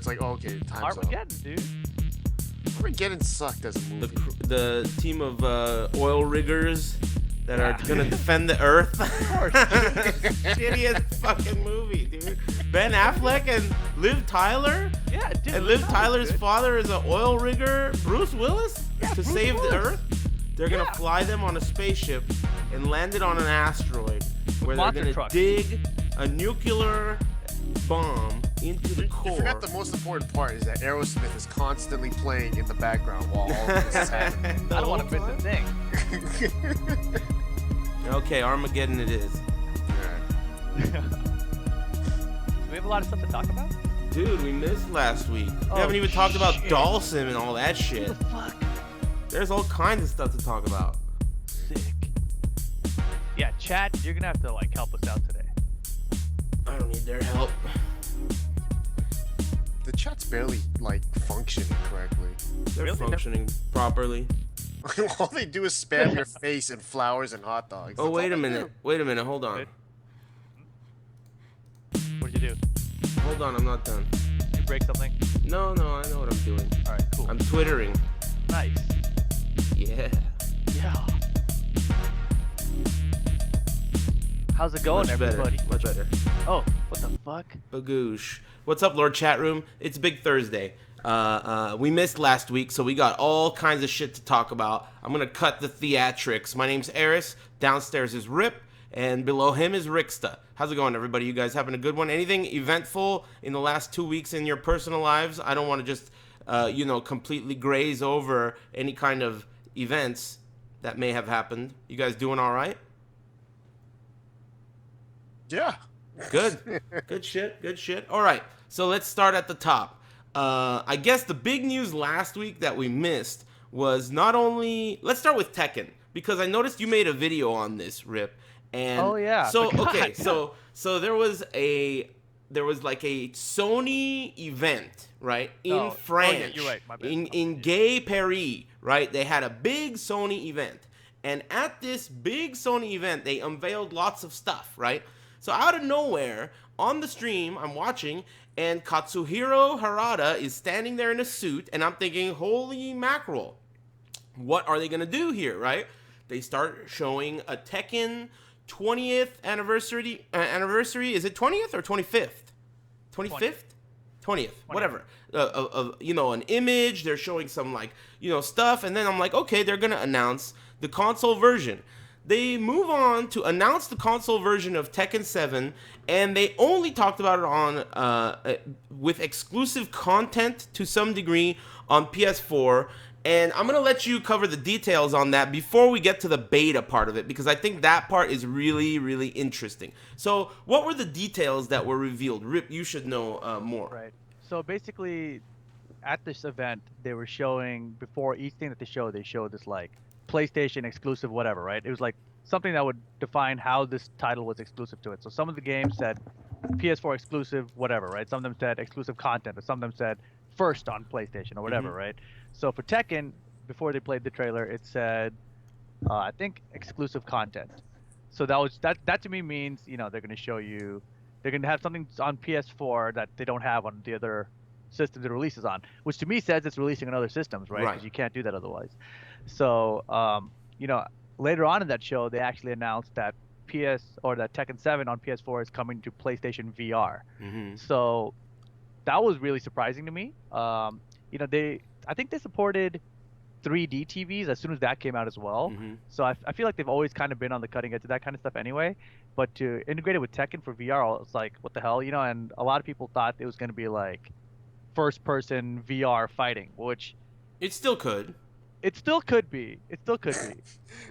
like, oh, okay, time's up. Armageddon, dude. Armageddon sucked as a movie. The team of oil riggers that are gonna defend the Earth. Of course. Shittiest fucking movie, dude. Ben Affleck and Liv Tyler. Yeah, dude. And Liv Tyler's father is an oil rigger, Bruce Willis, Yeah, to Bruce save the Willis. Earth. They're gonna fly them on a spaceship and land it on an asteroid where they're monster gonna trucks. dig a nuclear bomb into the core. You forgot the most important part is that Aerosmith is constantly playing in the background while all of this is happening. I don't want to miss a thing. Okay, Armageddon it is. Do we have a lot of stuff to talk about? Dude, we missed last week. Oh, We haven't even talked about shit. Dhalsim and all that shit. What the fuck? There's all kinds of stuff to talk about. Sick. Yeah, chat, you're gonna have to like help us out today. I don't need their help. The chat's barely like functioning correctly. They're Really? functioning properly. All they do is spam your face and flowers and hot dogs. Oh, That's wait all a they minute. do. Wait a minute. Hold on. What did you do? Hold on. I'm not done. Did you break something? No, I know what I'm doing. All right, cool. I'm twittering. Nice. Yeah. Yeah. How's it going, Much everybody? better. Much better. Oh, what the fuck? Bagoosh. What's up, Lord Chat Room? It's Big Thursday. We missed last week, so we got all kinds of shit to talk about. I'm gonna cut the theatrics. My name's Eris. Downstairs is Rip, and below him is Ricksta. How's it going, everybody? You guys having a good one? Anything eventful in the last 2 weeks in your personal lives? I don't want to just, completely graze over any kind of events that may have happened. You guys doing all right? Yeah. Good. Good shit. All right. So let's start at the top. I guess the big news last week that we missed was not only... Let's start with Tekken, because I noticed you made a video on this, Rip. And Oh, yeah. So, Forgot. okay. So there was like a Sony event, right? In France. Oh, yeah, you're right. My bad. In Gay Paris, right? They had a big Sony event. And at this big Sony event, they unveiled lots of stuff, right? So out of nowhere, on the stream, I'm watching, and Katsuhiro Harada is standing there in a suit, and I'm thinking, holy mackerel, what are they going to do here, right? They start showing a Tekken 20th anniversary. Is it 20th or 25th? 25th? 20th, whatever. An image, they're showing some, stuff, and then I'm like, okay, they're going to announce the console version. They move on to announce the console version of Tekken 7, and they only talked about it on with exclusive content to some degree on PS4. And I'm gonna let you cover the details on that before we get to the beta part of it, because I think that part is really, really interesting. So, what were the details that were revealed? Rip, you should know more. Right. So basically, at this event, they were showing, before each thing that they showed this like PlayStation exclusive whatever, right? It was like something that would define how this title was exclusive to it. So some of the games said PS4 exclusive whatever, right? Some of them said exclusive content, or some of them said first on PlayStation or whatever, right? So for Tekken, before they played the trailer, it said I think exclusive content. So that to me means, they're going to show you, they're going to have something on PS4 that they don't have on the other systems it releases on, which to me says it's releasing on other systems, right? Because you can't do that otherwise. So, later on in that show, they actually announced that that Tekken 7 on PS4 is coming to PlayStation VR. So that was really surprising to me. I think they supported 3D TVs as soon as that came out as well. So I feel like they've always kind of been on the cutting edge of that kind of stuff anyway. But to integrate it with Tekken for VR, it's like, what the hell, and a lot of people thought it was going to be like first-person VR fighting, which It still could. It still could be.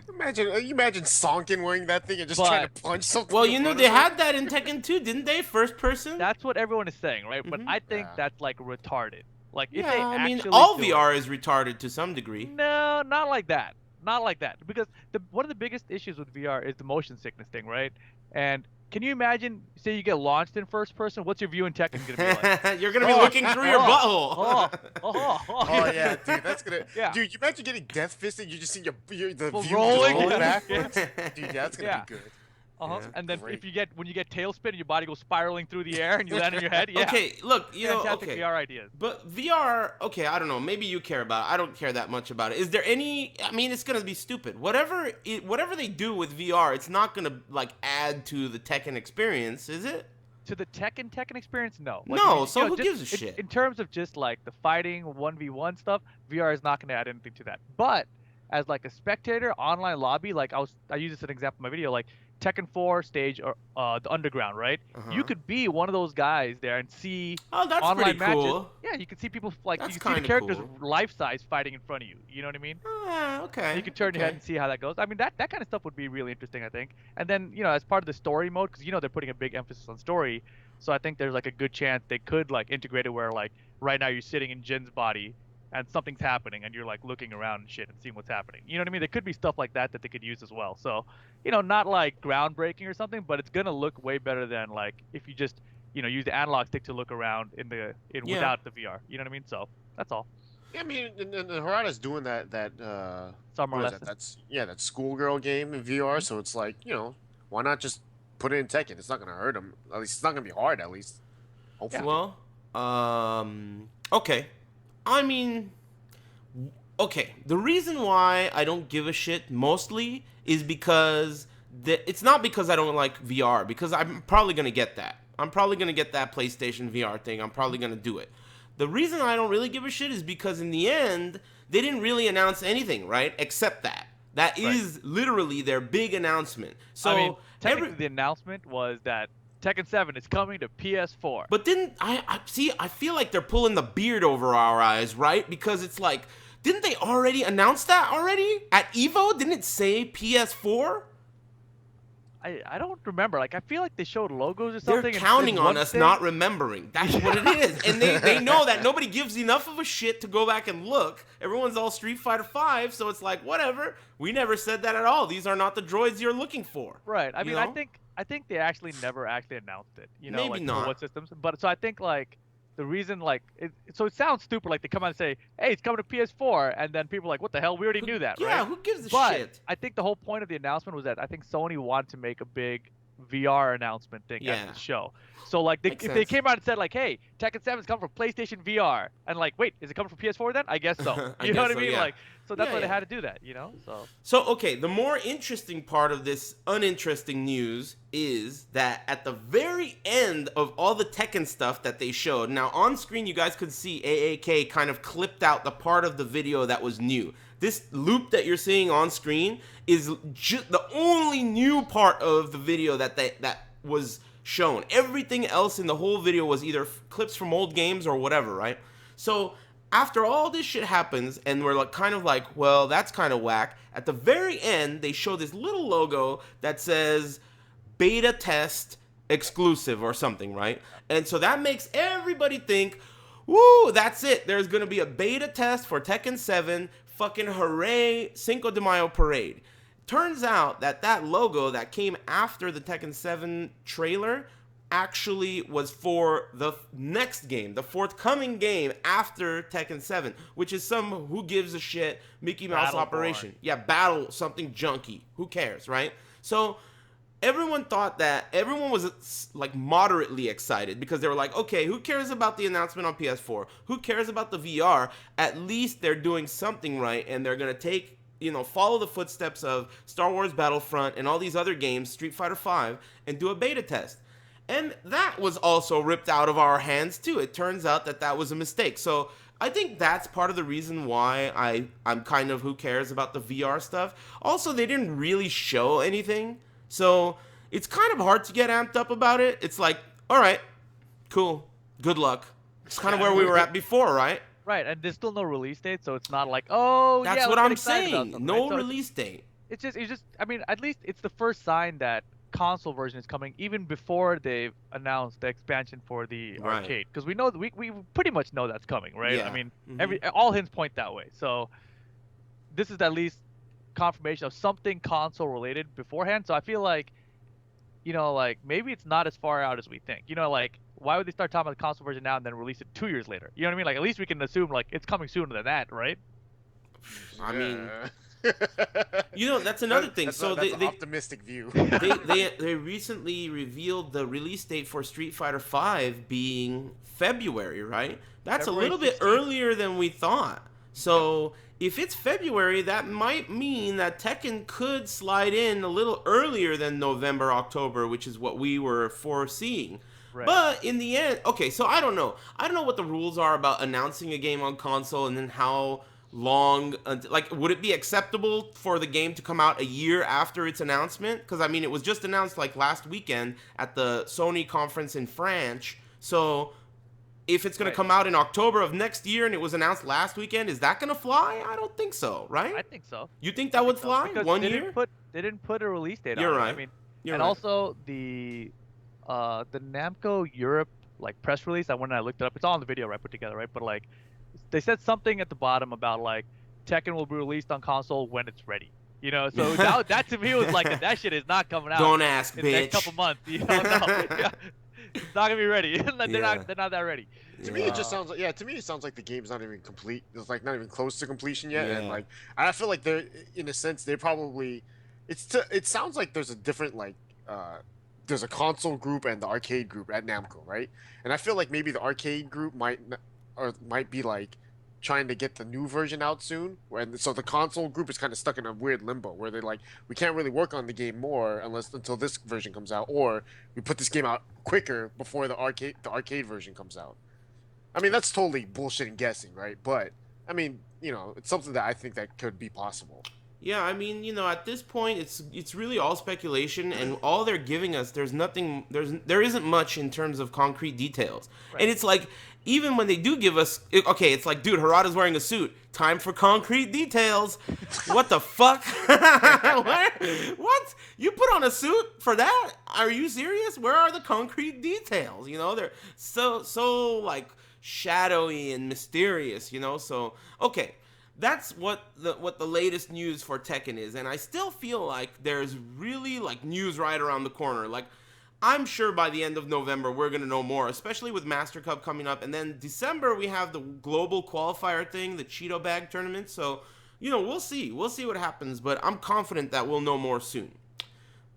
Imagine Sonkin wearing that thing and just trying to punch something. Well, they had that in Tekken 2, didn't they? First person? That's what everyone is saying, right? But I think that's like retarded. Like if they actually all do VR is retarded to some degree. No, not like that. Not like that. Because one of the biggest issues with VR is the motion sickness thing, right? And can you imagine, say you get launched in first person, what's your view in Tekken going to be like? You're going to be looking through your butthole. Oh yeah, dude, that's gonna. Yeah. Dude, you imagine getting death fisted, you just see the view rolling rolling backwards. Dude, that's gonna be good. Yeah. And then Great. when you get tailspin, your body goes spiraling through the air and you land on your head. Yeah. Okay, look, Fantastic okay. VR ideas. But VR, okay, I don't know. Maybe you care about it. I don't care that much about it. Is there any? I mean, it's gonna be stupid. Whatever they do with VR, it's not gonna like add to the Tekken experience, is it? To the Tekken experience, no. No, so who just gives a shit? In terms of just like the fighting 1v1 stuff, VR is not going to add anything to that. But as like a spectator online lobby, like I use this as an example in my video, like Tekken 4 stage or the underground, right? You could be one of those guys there and see Oh, that's online pretty matches. cool. Yeah, you can see people like That's you can see the kinda characters cool. life size fighting in front of you. You know what I mean? Okay. You can turn your head and see how that goes. I mean, that kind of stuff would be really interesting, I think. And then, as part of the story mode, because they're putting a big emphasis on story, so I think there's like a good chance they could like integrate it where like right now you're sitting in Jin's body and something's happening and you're like looking around and shit and seeing what's happening. You know what I mean? There could be stuff like that they could use as well. So, not like groundbreaking or something, but it's gonna look way better than like if you just use the analog stick to look around without the VR. You know what I mean? So that's all. Yeah, I mean, and Harada's doing that Summer what is lesson. that? That schoolgirl game in VR. Mm-hmm. So it's like, why not just put it in Tekken? It's not gonna hurt him. At least it's not gonna be hard. At least, hopefully. Well, okay. I mean, okay. The reason why I don't give a shit mostly is because it's not because I don't like VR, because I'm probably gonna get that. I'm probably gonna get that PlayStation VR thing. I'm probably gonna do it. The reason I don't really give a shit is because in the end, they didn't really announce anything, right? Except that. That is literally their big announcement. So I mean, technically the announcement was that Tekken 7 is coming to PS4. But didn't I see? I feel like they're pulling the beard over our eyes, right? Because it's like, didn't they already announce that already at Evo? Didn't it say PS4? I don't remember. Like I feel like they showed logos or something. They're counting in on one us thing. not remembering. That's what it is. And they know that nobody gives enough of a shit to go back and look. Everyone's all Street Fighter V, so it's like, whatever. We never said that at all. These are not the droids you're looking for. Right. I You mean, know? I think they actually never announced it. Maybe like not. for what systems. But so I think like the reason like so it sounds stupid like they come out and say, hey, it's coming to PS4, and then people are like, what the hell? We already knew that, right? Yeah, who gives a But shit? I think the whole point of the announcement was that I think Sony wanted to make a big VR announcement thing at the show. So like if they came out and said like, hey, Tekken 7 is coming from PlayStation VR, and like, wait, is it coming from PS4 then? I guess so. I You know guess what I so, mean? yeah. Like, so that's Yeah, why they yeah. had to do that. So, okay, the more interesting part of this uninteresting news is that at the very end of all the Tekken stuff that they showed, now on screen you guys could see AAK kind of clipped out the part of the video that was new. This loop that you're seeing on screen is just the only new part of the video that was shown. Everything else in the whole video was either clips from old games or whatever, right? So after all this shit happens, and we're like kind of like, well, that's kind of whack. At the very end, they show this little logo that says beta test exclusive or something, right? And so that makes everybody think, woo, that's it. There's gonna be a beta test for Tekken 7. Fucking hooray, Cinco de Mayo parade. Turns out that logo that came after the Tekken 7 trailer actually was for the next game, the forthcoming game after Tekken 7, which is some who gives a shit Mickey Mouse Battleborn. operation. Yeah, battle something junky. Who cares, right? So everyone was like moderately excited because they were like, okay, who cares about the announcement on PS4? Who cares about the VR? At least they're doing something right, and they're gonna take, follow the footsteps of Star Wars Battlefront and all these other games, Street Fighter V, and do a beta test. And that was also ripped out of our hands too. It turns out that was a mistake. So I think that's part of the reason why I'm kind of who cares about the VR stuff. Also, they didn't really show anything. So it's kind of hard to get amped up about it. It's like, all right, cool, good luck. It's kind of where we were at before, right? Right, and there's still no release date, so it's not like, oh, That's yeah, what let's get I'm excited about saying. something, No right? So release date. It's just. I mean, at least it's the first sign that console version is coming, even before they've announced the expansion for the Right. arcade. Because we know we pretty much know that's coming, right? Yeah. I mean, Mhm. all hints point that way. So this is at least confirmation of something console related beforehand. So I feel like, like maybe it's not as far out as we think. Like why would they start talking about the console version now and then release it 2 years later? You know what I mean? Like at least we can assume like it's coming sooner than that, right? I mean, You know, that's another thing. That's So that's they, an optimistic view. they recently revealed the release date for Street Fighter V being February, right? That's February a little bit 16th. earlier than we thought. So if it's February, that might mean that Tekken could slide in a little earlier than November, October, which is what we were foreseeing. Right. But in the end, okay, so I don't know. I don't know what the rules are about announcing a game on console and then how long, like, would it be acceptable for the game to come out a year after its announcement? Because, I mean, it was just announced, like, last weekend at the Sony conference in France. So if it's going to come out in October of next year and it was announced last weekend, is that going to fly? I don't think so, right? I think so. You think that would fly? Because 1 they year? They didn't put a release date You're on right. it. I mean, You're and right. also the Namco Europe like press release. When I looked it up, it's all in the video, right? Put together, right? But like, they said something at the bottom about like Tekken will be released on console when it's ready. You know, so that to me was like that shit is not coming out. Don't ask, in the next bitch. couple months. You know, no, yeah. It's not gonna be ready. They're Yeah. not that ready. To me, it just sounds like to me it sounds like the game's not even complete. It's like not even close to completion yet, and Yeah. like I feel like they're in a sense they probably it sounds like there's a different like there's a console group and the arcade group at Namco, right? And I feel like maybe the arcade group might be like trying to get the new version out soon, so the console group is kind of stuck in a weird limbo where they're like, we can't really work on the game more until this version comes out, or we put this game out quicker before the arcade version comes out. I mean, that's totally bullshit and guessing, right? But I mean, you know, it's something that I think that could be possible. Yeah, I mean, you know, at this point, it's really all speculation, and all they're giving us, there isn't much in terms of concrete details. Right. And it's like, even when they do give us, okay, it's like, dude, Harada's wearing a suit. Time for concrete details. What the fuck? What? You put on a suit for that? Are you serious? Where are the concrete details? You know, they're so like shadowy and mysterious. You know, so okay. That's what the latest news for Tekken is, and I still feel like there's really like news right around the corner. Like, I'm sure by the end of November we're gonna know more, especially with Master Cup coming up, and then December we have the global qualifier thing, the Cheeto Bag tournament. So, you know, we'll see what happens, but I'm confident that we'll know more soon.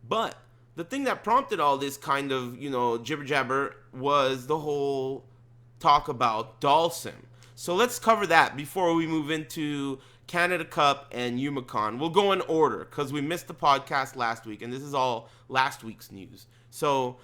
But the thing that prompted all this kind of, you know, jibber jabber was the whole talk about Dhalsim. So let's cover that before we move into Canada Cup and Yumicon. We'll go in order because we missed the podcast last week, and this is all last week's news. So,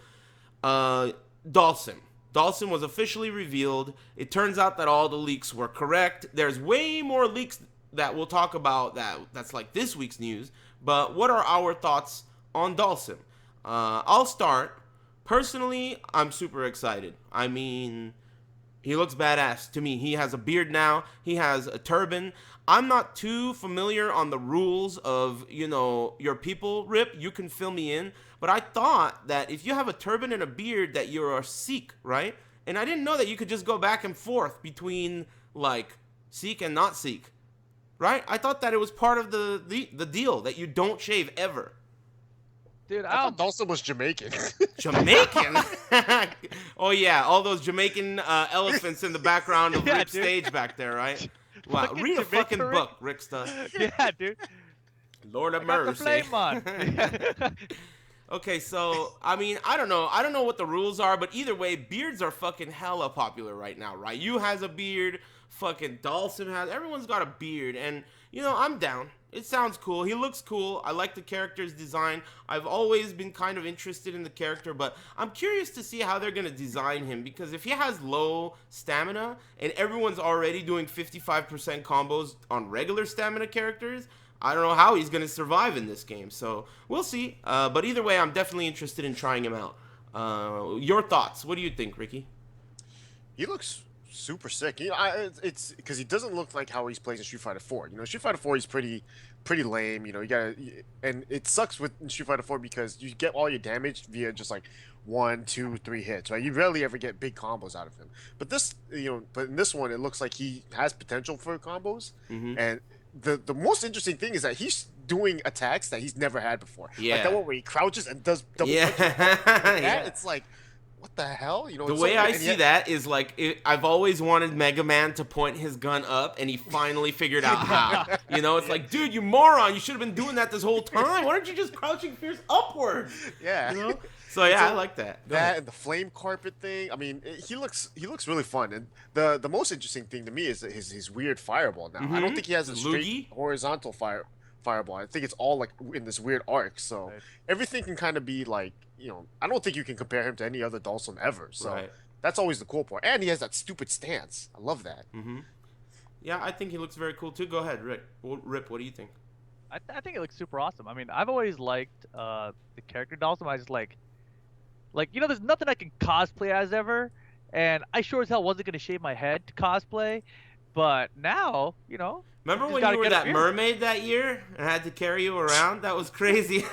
Dhalsim. Dhalsim was officially revealed. It turns out that all the leaks were correct. There's way more leaks that we'll talk about that's like this week's news. But what are our thoughts on Dhalsim? I'll start. Personally, I'm super excited. I mean, he looks badass to me. He has a beard now. He has a turban. I'm not too familiar on the rules of, you know, your people, Rip. You can fill me in. But I thought that if you have a turban and a beard that you're a Sikh, right? And I didn't know that you could just go back and forth between, like, Sikh and not Sikh, right? I thought that it was part of the deal, that you don't shave ever. Dude, I thought Dhalsim was Jamaican. Jamaican? Oh, yeah, all those Jamaican elephants in the background of Yeah, Rip's dude. stage back there, right? Wow, Fucking read a fucking Jamaican book, Ricksta. yeah, dude. Lord of I got the mercy. flame on. Okay, so, I mean, I don't know what the rules are, but either way, beards are fucking hella popular right now, right? You has a beard, fucking Dhalsim has, everyone's got a beard, and, you know, I'm down. It sounds cool. He looks cool. I like the character's design. I've always been kind of interested in the character, but I'm curious to see how they're going to design him, because if he has low stamina and everyone's already doing 55% combos on regular stamina characters, I don't know how he's going to survive in this game. So we'll see. But either way, I'm definitely interested in trying him out. Your thoughts? What do you think, Ricky? He looks super sick. You know, it's because he doesn't look like how he's plays in Street Fighter 4. You know, Street Fighter 4 he's pretty lame. You know, and it sucks with Street Fighter 4 because you get all your damage via just like 1, 2, 3 hits, right? You rarely ever get big combos out of him. But in this one, it looks like he has potential for combos. Mm-hmm. And the most interesting thing is that he's doing attacks that he's never had before. Yeah. Like that one where he crouches and does double Yeah. punches. Yeah. It's like, what the hell? You know, The it's way so I weird. And see yet- that is like I've always wanted Mega Man to point his gun up, and he finally figured out how. You know, it's like, dude, you moron! You should have been doing that this whole time. Why aren't you just crouching fierce upward? yeah. You know. So yeah, So I like that. Go That ahead. and the flame carpet thing. I mean, he looks really fun. And the most interesting thing to me is that his weird fireball. Now I don't Mhm. think he has a straight Loogie? horizontal fireball. I think it's all like in this weird arc. So Right. everything can kind of be like, you know, I don't think you can compare him to any other Dhalsim ever. So Right. that's always the cool part. And he has that stupid stance. I love that. Mm-hmm. Yeah, I think he looks very cool too. Go ahead, Rick. Rip, what do you think? I think it looks super awesome. I mean, I've always liked the character Dhalsim. I just like you know, there's nothing I can cosplay as ever, and I sure as hell wasn't gonna shave my head to cosplay, but now, you know, Remember just when gotta you were get a that beard. mermaid that year and I had to carry you around? That was crazy.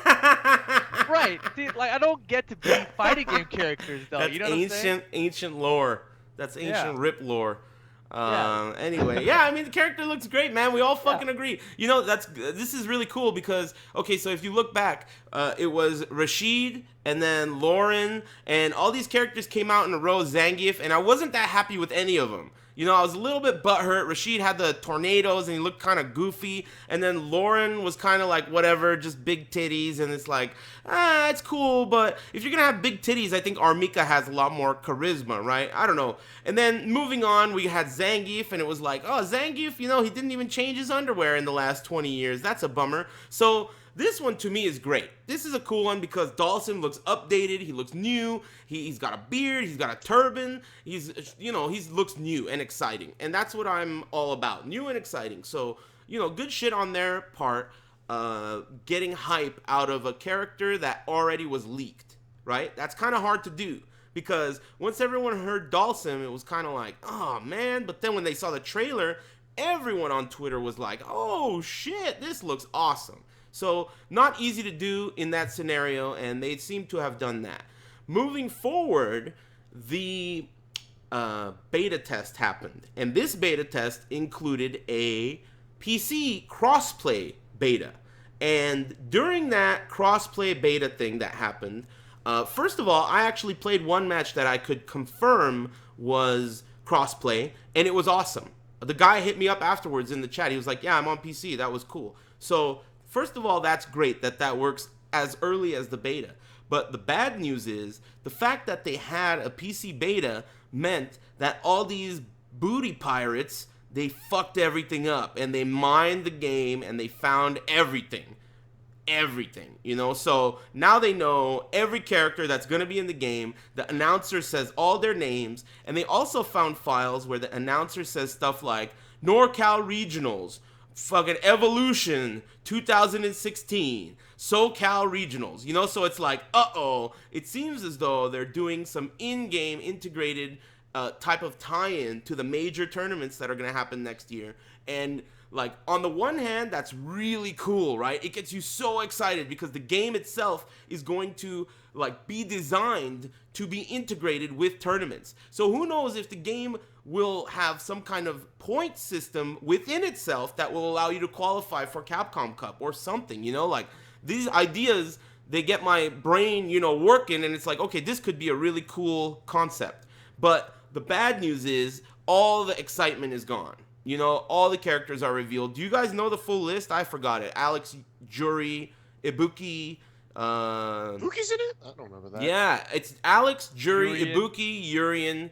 right? See, like I don't get to be fighting game characters though. That's You know what I'm saying? ancient lore. That's ancient Yeah. Rip lore. Yeah. Anyway, yeah, I mean the character looks great, man. We all fucking agree. You know, this is really cool because okay, so if you look back, it was Rashid and then Lauren and all these characters came out in a row, Zangief, and I wasn't that happy with any of them. You know, I was a little bit butthurt. Rashid had the tornadoes and he looked kind of goofy. And then Lauren was kind of like, whatever, just big titties. And it's like, it's cool. But if you're going to have big titties, I think Armika has a lot more charisma, right? I don't know. And then moving on, we had Zangief. And it was like, oh, Zangief, you know, he didn't even change his underwear in the last 20 years. That's a bummer. So this one to me is great. This is a cool one because Dhalsim looks updated. He looks new. He's got a beard. He's got a turban. He's, you know, he looks new and exciting. And that's what I'm all about. New and exciting. So, you know, good shit on their part. Getting hype out of a character that already was leaked, right? That's kind of hard to do. Because once everyone heard Dhalsim, it was kind of like, oh, man. But then when they saw the trailer, everyone on Twitter was like, oh, shit, this looks awesome. So not easy to do in that scenario, and they seem to have done that. Moving forward, the beta test happened, and this beta test included a PC crossplay beta. And during that crossplay beta thing that happened, first of all, I actually played one match that I could confirm was crossplay, and it was awesome. The guy hit me up afterwards in the chat. He was like, yeah, I'm on PC. That was cool. So first of all, that's great that works as early as the beta. But the bad news is the fact that they had a PC beta meant that all these booty pirates, they fucked everything up and they mined the game and they found everything. Everything, you know? So now they know every character that's going to be in the game. The announcer says all their names. And they also found files where the announcer says stuff like NorCal Regionals, fucking Evolution 2016, SoCal Regionals, you know? So it's like, it seems as though they're doing some in-game integrated type of tie-in to the major tournaments that are going to happen next year. And like, on the one hand, that's really cool, right? It gets you so excited because the game itself is going to like be designed to be integrated with tournaments. So who knows if the game will have some kind of point system within itself that will allow you to qualify for Capcom Cup or something, you know? Like, these ideas, they get my brain, you know, working, and it's like, okay, this could be a really cool concept. But the bad news is all the excitement is gone. You know, all the characters are revealed. Do you guys know the full list? I forgot it. Alex, Juri, Ibuki. Buki's in it? I don't remember that. Yeah, it's Alex, Juri, Urien. Ibuki, Urien,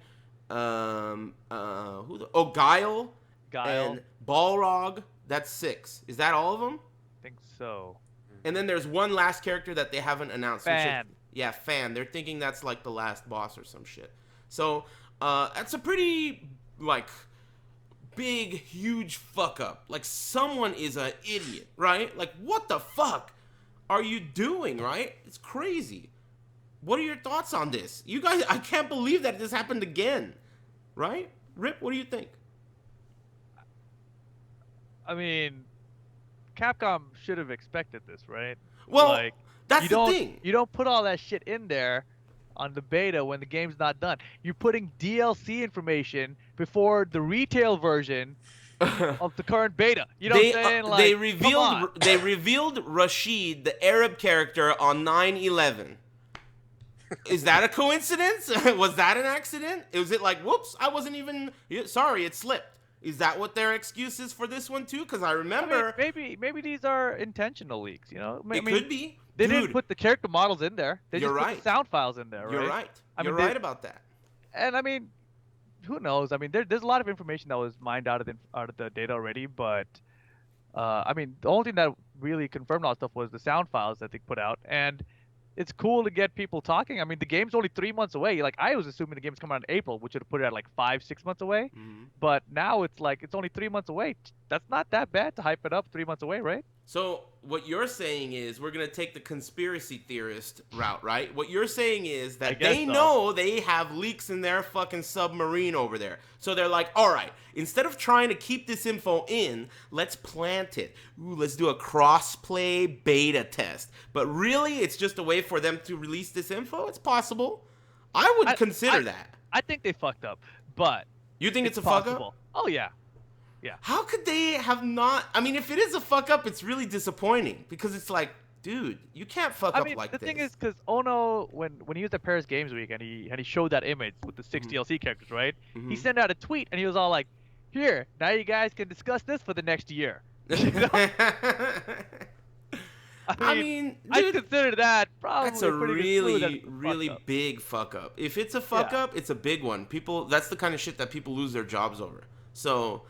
Guile, Guile. and Balrog. That's 6. Is that all of them? I think so. And then there's one last character that they haven't announced. which is- Fan. yeah, Fan. They're thinking that's like the last boss or some shit. So, that's a pretty, like, big, huge fuck up. Like, someone is an idiot, right? Like, what the fuck are you doing, right? It's crazy. What are your thoughts on this? You guys, I can't believe that this happened again, right? Rip, what do you think? I mean, Capcom should have expected this, right? Well, like, that's you the don't, thing. You don't put all that shit in there on the beta when the game's not done. You're putting DLC information before the retail version of the current beta. You know what I'm saying? Like, come on. they revealed Rashid, the Arab character, on 9/11. Is that a coincidence? Was that an accident? Was it like, whoops, I wasn't even sorry, it slipped? Is that what their excuse is for this one too? Because I remember maybe these are intentional leaks. it could be. They Dude, didn't put the character models in there. They you're just put right. the sound files in there, right? You're right. I You're mean, right about that. And I mean, who knows? I mean, there's a lot of information that was mined out of the data already, but I mean, the only thing that really confirmed all stuff was the sound files that they put out, and it's cool to get people talking. I mean, the game's only 3 months away. Like, I was assuming the game's coming out in April, which would have put it at like 5-6 months away. Mm-hmm. But now it's like it's only 3 months away. That's not that bad to hype it up 3 months away, right? So what you're saying is we're gonna take the conspiracy theorist route, right? What you're saying is that they know they have leaks in their fucking submarine over there. So they're like, all right, instead of trying to keep this info in, let's plant it. Ooh, let's do a cross-play beta test. But really, it's just a way for them to release this info? It's possible. I would consider that. I think they fucked up, but you think it's a possible. fuck up? Oh yeah. Yeah. How could they have not? I mean, if it is a fuck up, it's really disappointing because it's like, dude, you can't fuck up like this. The thing is, because Ono, when he was at Paris Games Week and he showed that image with the 6 DLC characters, right? He sent out a tweet and he was all like, "Here, now you guys can discuss this for the next year." You know? I mean, dude, I consider that probably that's a really fuck big fuck up. If it's a fuck up, it's a big one. That's the kind of shit that people lose their jobs over. So.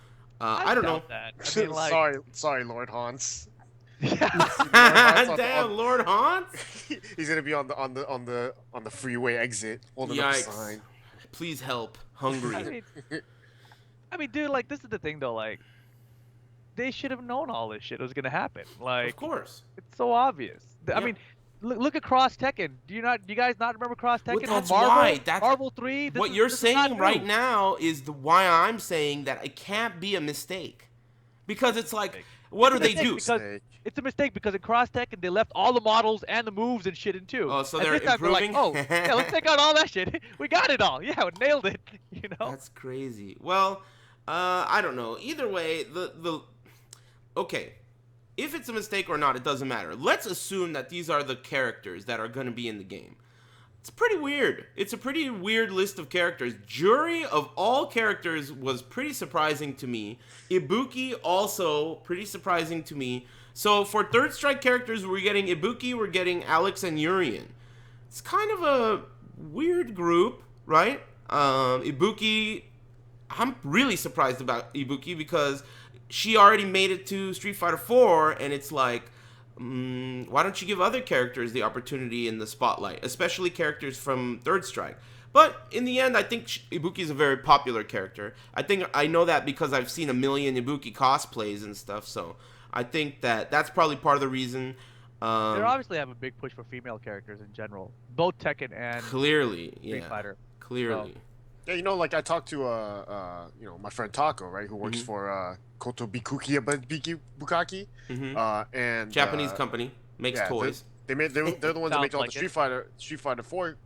I don't know. That. I mean, like... sorry, Lord Hans. Damn, Lord Hans. He's gonna be on the freeway exit holding up a sign. Please help, hungry. I mean, dude, like, this is the thing though. Like, they should have known all this shit was gonna happen. Like, of course, it's so obvious. I mean. Look at Cross Tekken. Do you guys not remember Cross Tekken? Well, that's Marvel, why. Marvel 3. What you're saying right now is why I'm saying that it can't be a mistake, because it's like, what do they do? It's a mistake because in Cross Tekken they left all the models and the moves and shit in too. Oh, so they're improving. They're like, yeah, let's take out all that shit. We got it all. Yeah, we nailed it. You know. That's crazy. Well, I don't know. Either way, okay. If it's a mistake or not, it doesn't matter. Let's assume that these are the characters that are going to be in the game. It's pretty weird. It's a pretty weird list of characters. Jury of all characters was pretty surprising to me. Ibuki also pretty surprising to me. So for Third Strike characters, we're getting Ibuki, we're getting Alex and Urien. It's kind of a weird group, right? Ibuki, I'm really surprised about Ibuki because she already made it to Street Fighter 4, and it's like, why don't you give other characters the opportunity in the spotlight, especially characters from Third Strike? But in the end, I think Ibuki is a very popular character. I know that because I've seen a million Ibuki cosplays and stuff, so I think that's probably part of the reason. They obviously have a big push for female characters in general, both Tekken and Street Fighter. Clearly. Yeah, like I talked to my friend Taco, right, who works for Koto Bikuki Bukaki, and Japanese company makes toys. They're the ones that make all the Street Fighter 4,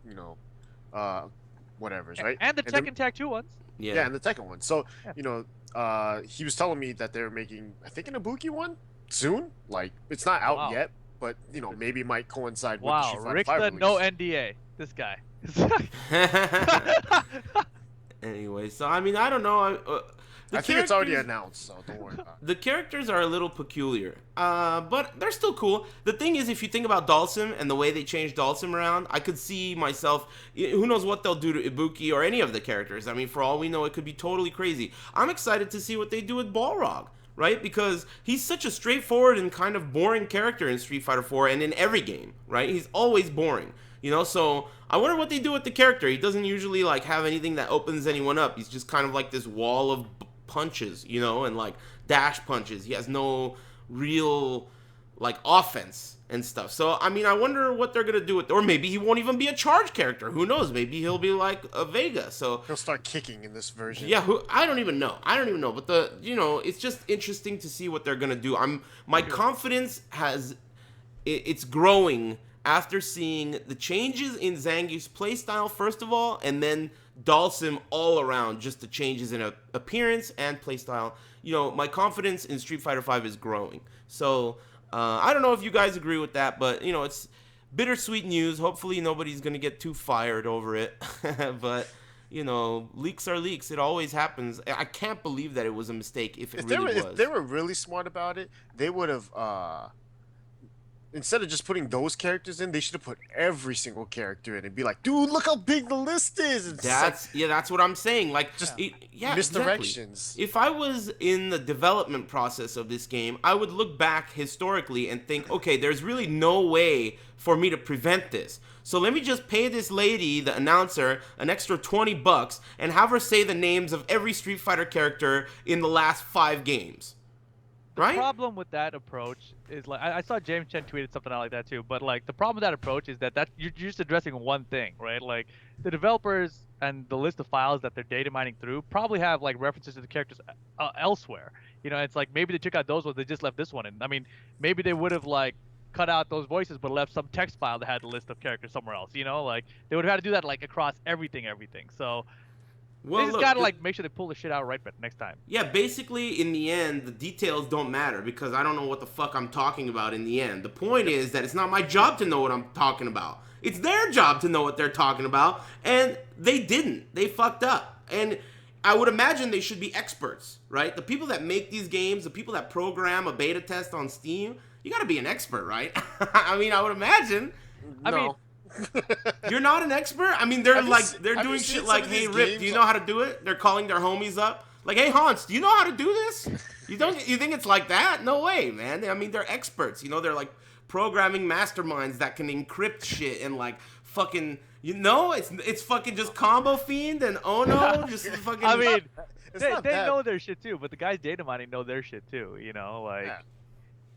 whatever's, right? And the Tekken Tag 2 ones. Yeah, and the Tekken one. So he was telling me that they're making, I think, an Ibuki one soon. Like, it's not out yet, but maybe it might coincide with the Street Fighter 5 Rick release. no NDA. This guy. Anyway, so I mean, I don't know. I think it's already announced, so don't worry about it. The characters are a little peculiar, but they're still cool. The thing is, if you think about Dhalsim and the way they changed Dhalsim around, I could see myself, who knows what they'll do to Ibuki or any of the characters. I mean, for all we know, it could be totally crazy. I'm excited to see what they do with Balrog, right? Because he's such a straightforward and kind of boring character in Street Fighter 4 and in every game, right? He's always boring. So I wonder what they do with the character. He doesn't usually have anything that opens anyone up. He's just kind of like this wall of punches, and like dash punches. He has no real offense and stuff. So I mean, I wonder what they're gonna do with, or maybe he won't even be a charge character. Who knows? Maybe he'll be like a Vega. So he'll start kicking in this version. Yeah, I don't even know. But it's just interesting to see what they're gonna do. My confidence it's growing after seeing the changes in Zangief's playstyle, first of all, and then Dhalsim all around, just the changes in appearance and playstyle. My confidence in Street Fighter V is growing. So, I don't know if you guys agree with that, but, it's bittersweet news. Hopefully nobody's gonna get too fired over it. But you know, leaks are leaks. It always happens. I can't believe that it was a mistake. If it really was. If they were really smart about it, they would have instead of just putting those characters in, they should have put every single character in and be like, dude, look how big the list is. It's That's what I'm saying. Like, just misdirections. Exactly. If I was in the development process of this game, I would look back historically and think, okay, there's really no way for me to prevent this. So let me just pay this lady, the announcer, an extra $20 and have her say the names of every Street Fighter character in the last 5 games. The problem with that approach is, like, I saw James Chen tweeted something out like that too, but like the problem with that approach is that you're just addressing one thing, right? Like the developers and the list of files that they're data mining through probably have like references to the characters elsewhere. You know, it's like maybe they took out those ones, they just left this one in. I mean, maybe they would have like cut out those voices but left some text file that had the list of characters somewhere else. You know, like they would have had to do that like across everything. So. Well, they just gotta like make sure they pull the shit out right next time. Yeah, basically, in the end, the details don't matter because I don't know what the fuck I'm talking about in the end. The point is that it's not my job to know what I'm talking about. It's their job to know what they're talking about, and they didn't. They fucked up. And I would imagine they should be experts, right? The people that make these games, the people that program a beta test on Steam, you gotta be an expert, right? I mean, I would imagine. No. I mean, you're not an expert? I mean, they're doing shit like, hey, Rip, do you know how to do it? They're calling their homies up. Like, hey, Hans, do you know how to do this? You think it's like that? No way, man. I mean, they're experts. You know, they're like programming masterminds that can encrypt shit and like fucking, you know, it's fucking just Combo Fiend and Ono. Just fucking. I mean, they know their shit too, but the guys data mining know their shit too. You know, like.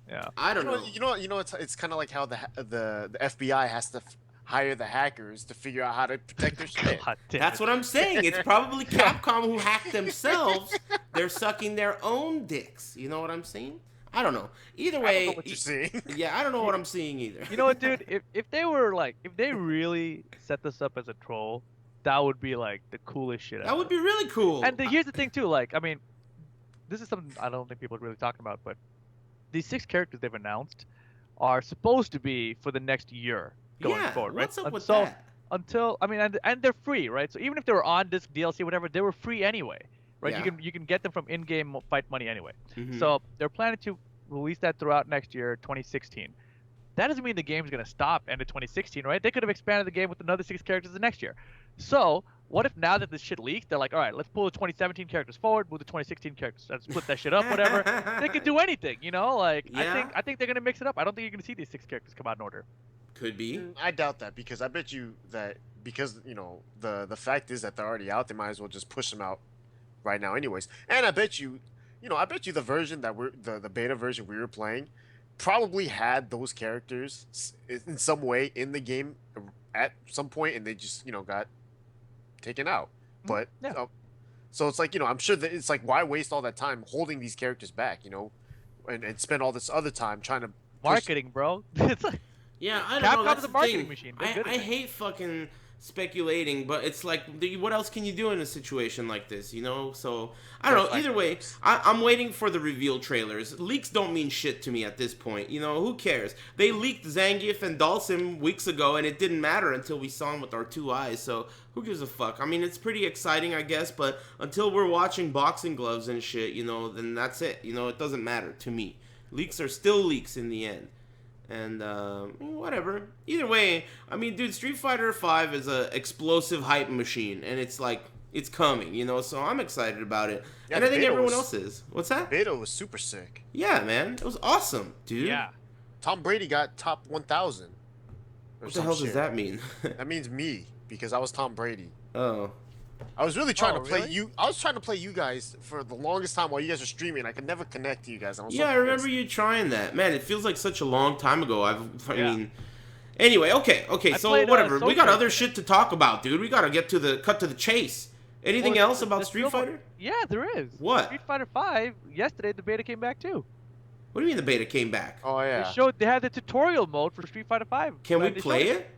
Yeah. I don't know. You know, it's kind of like how the FBI has to hire the hackers to figure out how to protect their shit. That's what I'm saying. It's probably Capcom who hacked themselves. They're sucking their own dicks. You know what I'm saying? I don't know. Either way, I don't know what you're seeing. Yeah, I don't know what I'm seeing either. You know what, dude? If they were like, if they really set this up as a troll, that would be like the coolest shit ever. That would be really cool. And here's the thing too, like, I mean, this is something I don't think people are really talking about, but these 6 characters they've announced are supposed to be for the next year going forward, right? What's up with that? I mean, and they're free, right? So even if they were on disc DLC, whatever, they were free anyway, right? Yeah. You can get them from in-game fight money anyway. Mm-hmm. So they're planning to release that throughout next year, 2016. That doesn't mean the game's gonna stop end of 2016, right? They could have expanded the game with another 6 characters the next year. So what if now that this shit leaked, they're like, all right, let's pull the 2017 characters forward, move the 2016 characters, and split that shit up, whatever. They could do anything, you know? Like, yeah. I think they're gonna mix it up. I don't think you're gonna see these 6 characters come out in order. Could be. I doubt that because I bet you that because you know the fact is that they're already out, they might as well just push them out right now, anyways. And I bet you, the version that the beta version we were playing probably had those characters in some way in the game at some point, and they just got taken out. But yeah. So it's like I'm sure that it's like why waste all that time holding these characters back, and spend all this other time trying to marketing, bro. It's like. Yeah, I don't know. That's the marketing thing. machine. I hate fucking speculating, but it's like, what else can you do in a situation like this, So, I don't know. Either way, I'm waiting for the reveal trailers. Leaks don't mean shit to me at this point. Who cares? They leaked Zangief and Dhalsim weeks ago, and it didn't matter until we saw them with our 2 eyes, so who gives a fuck? I mean, it's pretty exciting, I guess, but until we're watching boxing gloves and shit, then that's it. It doesn't matter to me. Leaks are still leaks in the end. And, whatever. Either way, I mean, dude, Street Fighter V is a explosive hype machine, and it's like, it's coming, so I'm excited about it. Yeah, and I think everyone else is. What's that? Beta was super sick. Yeah, man. It was awesome, dude. Yeah. Tom Brady got top 1,000. What the hell does that mean? That means me, because I was Tom Brady. Oh. I was really trying to play you. I was trying to play you guys for the longest time while you guys were streaming. I could never connect to you guys. I remember you trying that. Man, it feels like such a long time ago. I mean, anyway, okay. So whatever. We got other shit to talk about, dude. We gotta get to the chase. Anything else about Street Fighter? Yeah, there is. What? Street Fighter V. Yesterday, the beta came back too. What do you mean the beta came back? Oh yeah. They had the tutorial mode for Street Fighter V. Can we play it?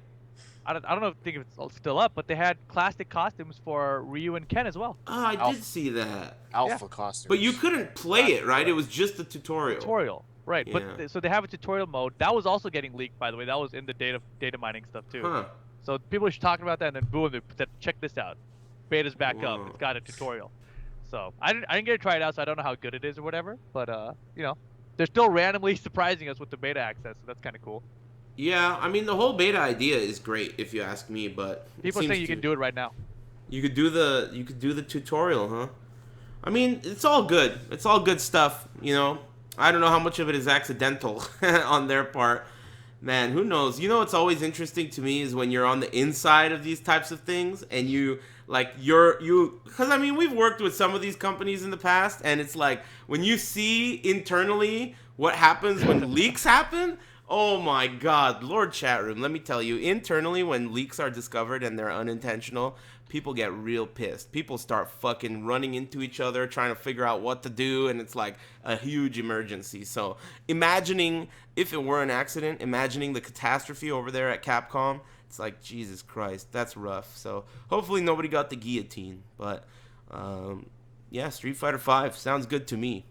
I don't think it's still up, but they had classic costumes for Ryu and Ken as well. Oh, I did see that. Alpha costumes. But you couldn't play it, right? It was just the tutorial. Right. Right, but Yeah. so they have a tutorial mode that was also getting leaked, by the way. That was in the data mining stuff too. Huh. So people were talking about that, and then boom, they said, check this out. Beta's back up. Whoa. It's got a tutorial. So I didn't get to try it out, so I don't know how good it is or whatever. But they're still randomly surprising us with the beta access. So that's kind of cool. Yeah, I mean the whole beta idea is great if you ask me, but People are saying you can do it right now. You could do the tutorial, huh? I mean, it's all good. It's all good stuff, you know. I don't know how much of it is accidental on their part. Man, who knows? You know what's always interesting to me is when you're on the inside of these types of things and because I mean, we've worked with some of these companies in the past, and it's like when you see internally what happens when leaks happen. Oh my God, Lord Chat Room, let me tell you, internally when leaks are discovered and they're unintentional, people get real pissed. People start fucking running into each other, trying to figure out what to do, and it's like a huge emergency. So imagining if it were an accident, imagining the catastrophe over there at Capcom, it's like, Jesus Christ, that's rough. So hopefully nobody got the guillotine. But yeah, Street Fighter V sounds good to me.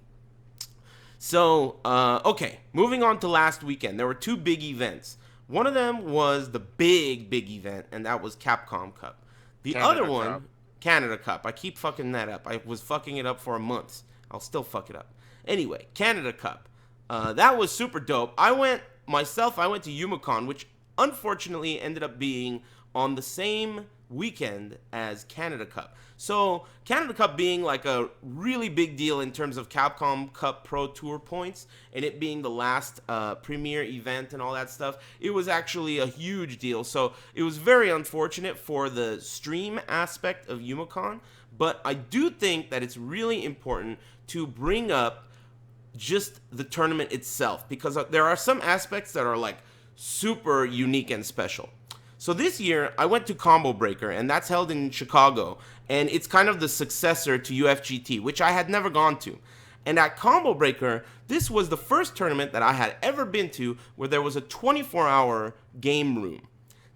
So, okay, moving on to last weekend. There were two big events. One of them was the big event, and that was Capcom Cup. The Canada other one, Cup. Canada Cup. I keep fucking that up. I was fucking it up for a month. I'll still fuck it up. Anyway, Canada Cup. That was super dope. I went to Yumicon, which unfortunately ended up being on the same weekend as Canada Cup. So Canada Cup being like a really big deal in terms of Capcom Cup Pro Tour points, and it being the last premier event and all that stuff, it was actually a huge deal. So it was very unfortunate for the stream aspect of Yumicon, but I do think that it's really important to bring up just the tournament itself, because there are some aspects that are like super unique and special. So this year, I went to Combo Breaker, and that's held in Chicago, and it's kind of the successor to UFGT, which I had never gone to. And at Combo Breaker, this was the first tournament that I had ever been to where there was a 24-hour game room.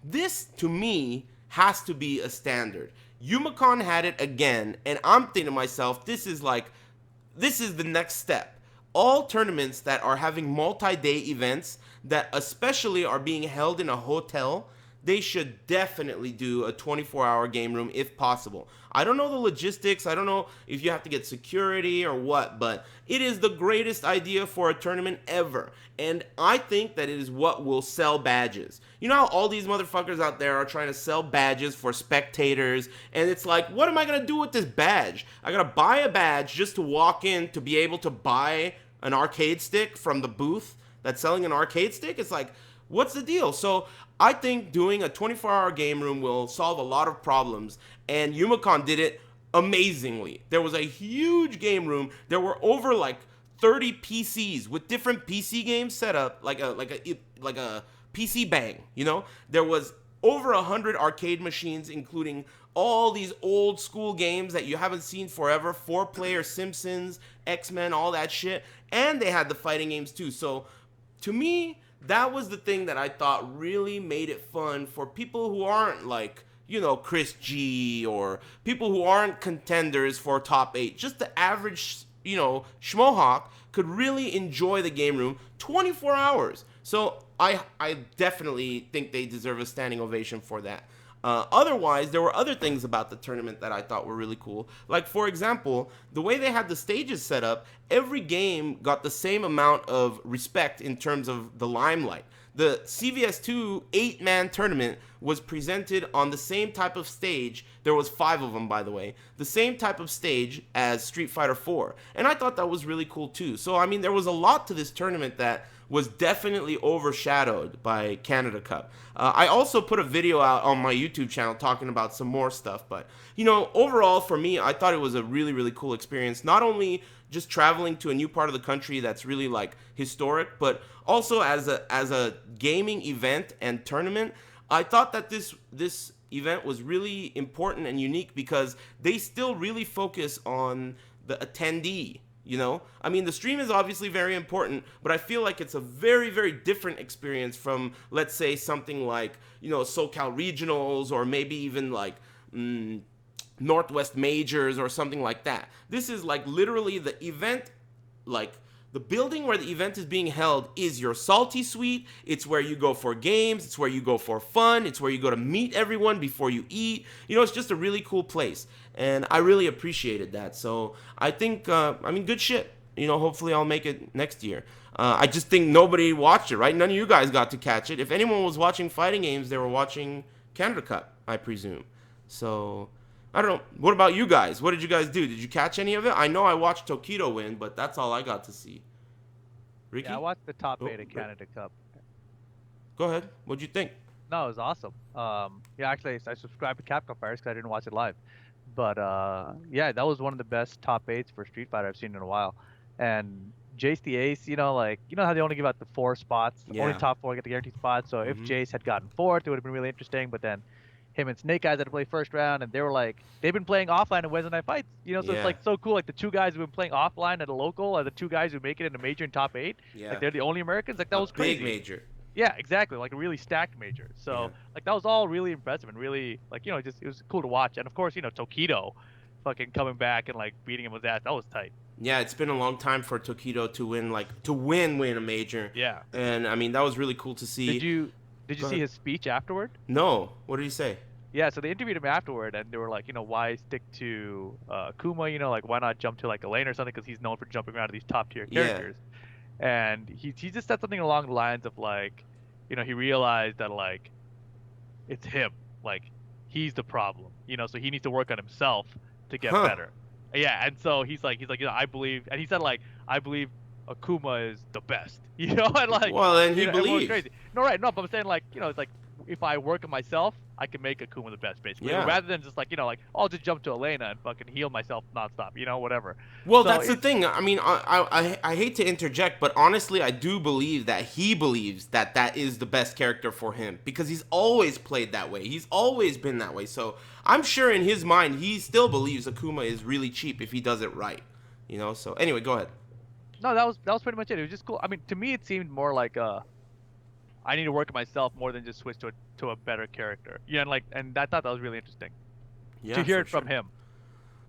This, to me, has to be a standard. Yumicon had it again, and I'm thinking to myself, this is the next step. All tournaments that are having multi-day events that especially are being held in a hotel, they should definitely do a 24-hour game room if possible. I don't know the logistics. I don't know if you have to get security or what, but it is the greatest idea for a tournament ever. And I think that it is what will sell badges. You know how all these motherfuckers out there are trying to sell badges for spectators, and it's like, what am I going to do with this badge? I got to buy a badge just to walk in to be able to buy an arcade stick from the booth that's selling an arcade stick? It's like, what's the deal? So I think doing a 24-hour game room will solve a lot of problems, and Yumicon did it amazingly. There was a huge game room. There were over like 30 PCs with different PC games set up, like a PC bang, you know? There was over 100 arcade machines, including all these old school games that you haven't seen forever, 4-player Simpsons, X-Men, all that shit, and they had the fighting games too. So to me, that was the thing that I thought really made it fun for people who aren't like, you know, Chris G, or people who aren't contenders for top 8. Just the average, you know, schmohawk could really enjoy the game room 24 hours. So I definitely think they deserve a standing ovation for that. Otherwise, there were other things about the tournament that I thought were really cool. Like, for example, the way they had the stages set up, every game got the same amount of respect in terms of the limelight. The CVS2 8-man tournament was presented on the same type of stage. There was 5 of them, by the way. The same type of stage as Street Fighter 4. And I thought that was really cool, too. So, I mean, there was a lot to this tournament that was definitely overshadowed by Canada Cup. I also put a video out on my YouTube channel talking about some more stuff. But, you know, overall, for me, I thought it was a really, really cool experience. Not only just traveling to a new part of the country that's really, like, historic, but also as a gaming event and tournament. I thought that this event was really important and unique because they still really focus on the attendee. You know, I mean, the stream is obviously very important, but I feel like it's a very, very different experience from, let's say, something like, you know, SoCal Regionals, or maybe even like Northwest Majors or something like that. This is like literally the event, like The building where the event is being held is your salty suite. It's where you go for games. It's where you go for fun. It's where you go to meet everyone before you eat. You know, it's just a really cool place. And I really appreciated that. So I think, good shit. You know, hopefully I'll make it next year. I just think nobody watched it, right? None of you guys got to catch it. If anyone was watching fighting games, they were watching Canada Cup, I presume. So, I don't know. What about you guys? What did you guys do? Did you catch any of it? I know I watched Toiito win, but that's all I got to see. Ricky? Yeah, I watched the top 8 of Canada Cup. Go ahead. What'd you think? No, it was awesome. Yeah, actually, I subscribed to Capcom Fires because I didn't watch it live. But yeah, that was one of the best top 8s for Street Fighter I've seen in a while. And Jace the Ace, you know how they only give out the 4 spots, Yeah. only top 4 get the guaranteed spot. So if Jace had gotten 4th, it would have been really interesting. But then him and Snake Eyes had to play first round, and they were like, they've been playing offline in Wednesday Night Fights. You know, so Yeah. it's like so cool. Like the 2 guys who've been playing offline at a local are the 2 guys who make it in a major and top 8. Yeah. Like they're the only Americans. Like that was crazy. Big major. Yeah, exactly. Like a really stacked major. So Yeah. like that was all really impressive and really like, you know, just it was cool to watch. And of course, you know, Toiito fucking coming back and like beating him with that. That was tight. Yeah, it's been a long time for Toiito to win a major. Yeah. And I mean, that was really cool to see. Did you Go see ahead. his speech afterward? No. What did he say? Yeah, so they interviewed him afterward, and they were like, you know, why stick to Kuma? You know, like why not jump to like Elaine or something? Because he's known for jumping around to these top tier Yeah. characters. And he just said something along the lines of like, you know, he realized that like it's him, like he's the problem. You know, so he needs to work on himself to get Huh. better. Yeah, and so he's like, you know, I believe, and he said like, I believe Akuma is the best. You know, and like, Well, then he you know, everyone's believes. crazy. No, right, no, but I'm saying like, you know, it's like if I work on myself, I can make Akuma the best, basically. Yeah. Rather than just like, you know, like I'll just jump to Elena and fucking heal myself nonstop, you know, whatever. Well, So that's the it- thing. I mean, I hate to interject, but honestly, I do believe that he believes that that is the best character for him because he's always played that way. He's always been that way. So I'm sure in his mind, he still believes Akuma is really cheap if he does it right. You know. So anyway, go ahead. No, that was pretty much it. It was just cool. I mean, to me, it seemed more like I need to work on myself more than just switch to a better character. Yeah, and I thought that was really interesting Yeah, to hear for it from sure. him.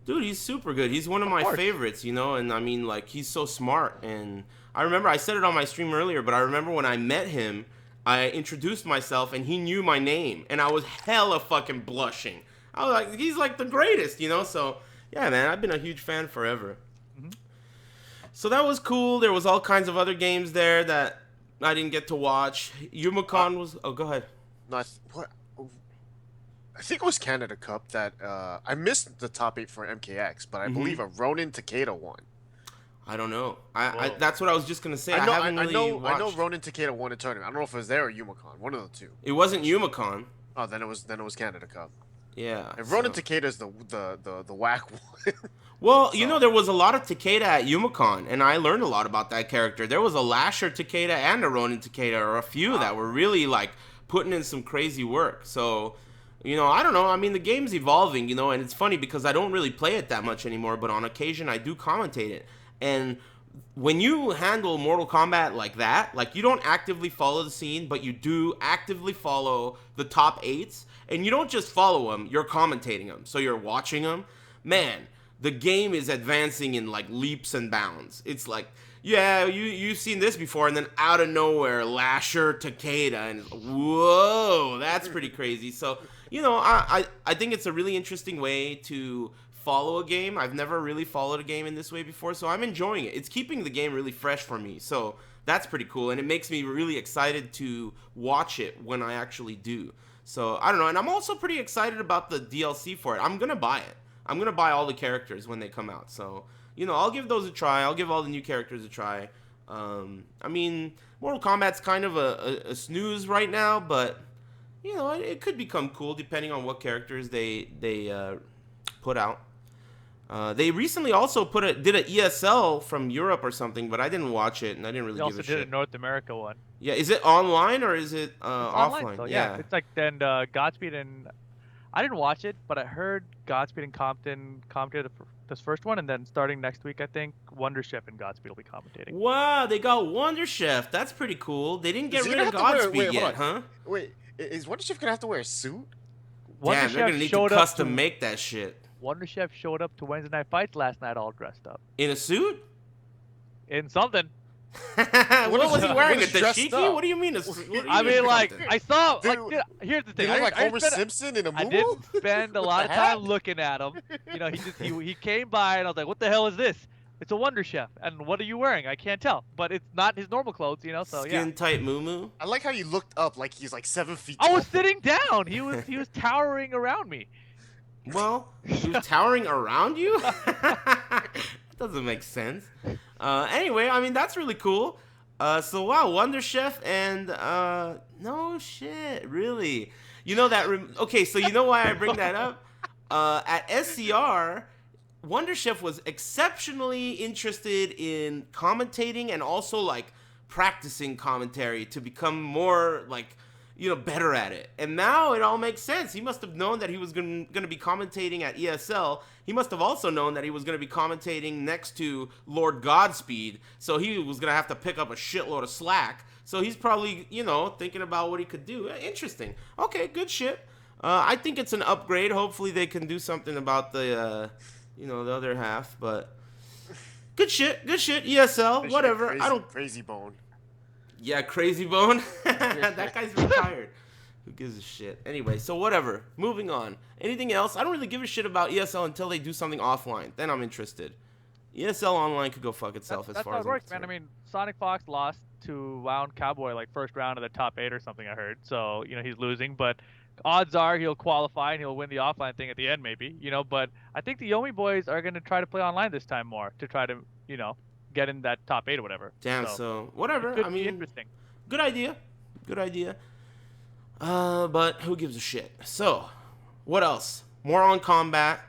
Dude, he's super good. He's one of my course. favorites, you know, and I mean, like, he's so smart. And I remember I said it on my stream earlier, but I remember when I met him, I introduced myself and he knew my name, and I was hella fucking blushing. I was like, he's like the greatest, you know. So yeah, man, I've been a huge fan forever. Mhm. So that was cool. There was all kinds of other games there that I didn't get to watch. Yumicon was. Oh, go ahead. No, what? I think it was Canada Cup that I missed the top 8 for MKX, but I believe a Ronin Takeda won. I don't know. I Whoa. that's what I was just gonna say. I know, I haven't really I know watched. Ronin Takeda won a tournament. I don't know if it was there or Yumicon, one of the two. It wasn't Yumicon. Oh, then it was Canada Cup. Yeah. And Ronin so- Takeda is the whack one. Well, you know, there was a lot of Takeda at Yumicon, and I learned a lot about that character. There was a Lasher Takeda and a Ronin Takeda, or a few that were really, like, putting in some crazy work. So, you know, I don't know. I mean, the game's evolving, you know, and it's funny because I don't really play it that much anymore, but on occasion I do commentate it. And when you handle Mortal Kombat like that, like, you don't actively follow the scene, but you do actively follow the top 8s, and you don't just follow them, you're commentating them. So you're watching them. Man, the game is advancing in like leaps and bounds. It's like, yeah, you've seen this before, and then out of nowhere, Lasher Takeda, and whoa, that's pretty crazy. So, you know, I think it's a really interesting way to follow a game. I've never really followed a game in this way before, so I'm enjoying it. It's keeping the game really fresh for me, so that's pretty cool, and it makes me really excited to watch it when I actually do. So, I don't know, and I'm also pretty excited about the DLC for it. I'm gonna buy it. I'm going to buy all the characters when they come out. So, you know, I'll give those a try. I'll give all the new characters a try. I mean, Mortal Kombat's kind of a snooze right now, but, you know, it could become cool depending on what characters they put out. They recently also did an ESL from Europe or something, but I didn't watch it, and I didn't really We give also a did shit. a North America one. Yeah, is it online or is it It's offline? online, so yeah, it's like then Godspeed and I didn't watch it, but I heard Godspeed and Compton commentated this first one, and then starting next week, I think Wonder Chef and Godspeed will be commentating. Wow, they got Wonder Chef. That's pretty cool. They didn't get Is he rid gonna of have to wear- Godspeed wait, hold yet, on. huh? Wait, is Wonder Chef gonna have to wear a suit? Wonder Damn, they're Chef gonna need showed to up custom make that shit. Wonder Chef showed up to Wednesday Night Fights last night all dressed up. In a suit? In something. What was he wearing? A What is dressed dashiki? up? What do you mean? I mean, like, something? I saw. Dude, Like, here's the Did thing. he look like I Homer spent- Simpson in a I movie? didn't spend a With lot the of time hat? looking at him. You know, he came by and I was like, "What the hell is this?" It's a Wonder Chef. And what are you wearing? I can't tell. But it's not his normal clothes, you know. So yeah. Skin tight moo. I like how you looked up like he's like 7 feet I tall. was sitting down. He was towering around me. Well, he was towering around you? That doesn't make sense. Anyway, I mean, that's really cool. So, wow, Wonder Chef and, no shit, really. You know that, okay, so you know why I bring that up? At SCR, Wonder Chef was exceptionally interested in commentating and also, like, practicing commentary to become more, like, you know, better at it. And now it all makes sense. He must have known that he was going to be commentating at ESL. He must have also known that he was going to be commentating next to Lord Godspeed. So he was going to have to pick up a shitload of slack. So he's probably, you know, thinking about what he could do. Interesting. Okay, good shit. I think it's an upgrade. Hopefully they can do something about the, you know, the other half. But good shit. Good shit. ESL. Whatever. Crazy, I don't. Crazy Bone. Yeah, Crazy Bone. That guy's retired. Who gives a shit? Anyway, so whatever. Moving on. Anything else? I don't really give a shit about ESL until they do something offline. Then I'm interested. ESL online could go fuck itself That's as far how as it works, I'm man. I concerned. mean, Sonic Fox lost to Wound Cowboy like first round of the top 8 or something. I heard. So you know he's losing, but odds are he'll qualify and he'll win the offline thing at the end, maybe. You know, but I think the Yomi boys are gonna try to play online this time more to try to you know get in that top 8 or whatever. Damn, so whatever. It could I be mean, interesting. good idea. Good idea. But who gives a shit? So, what else? More on combat.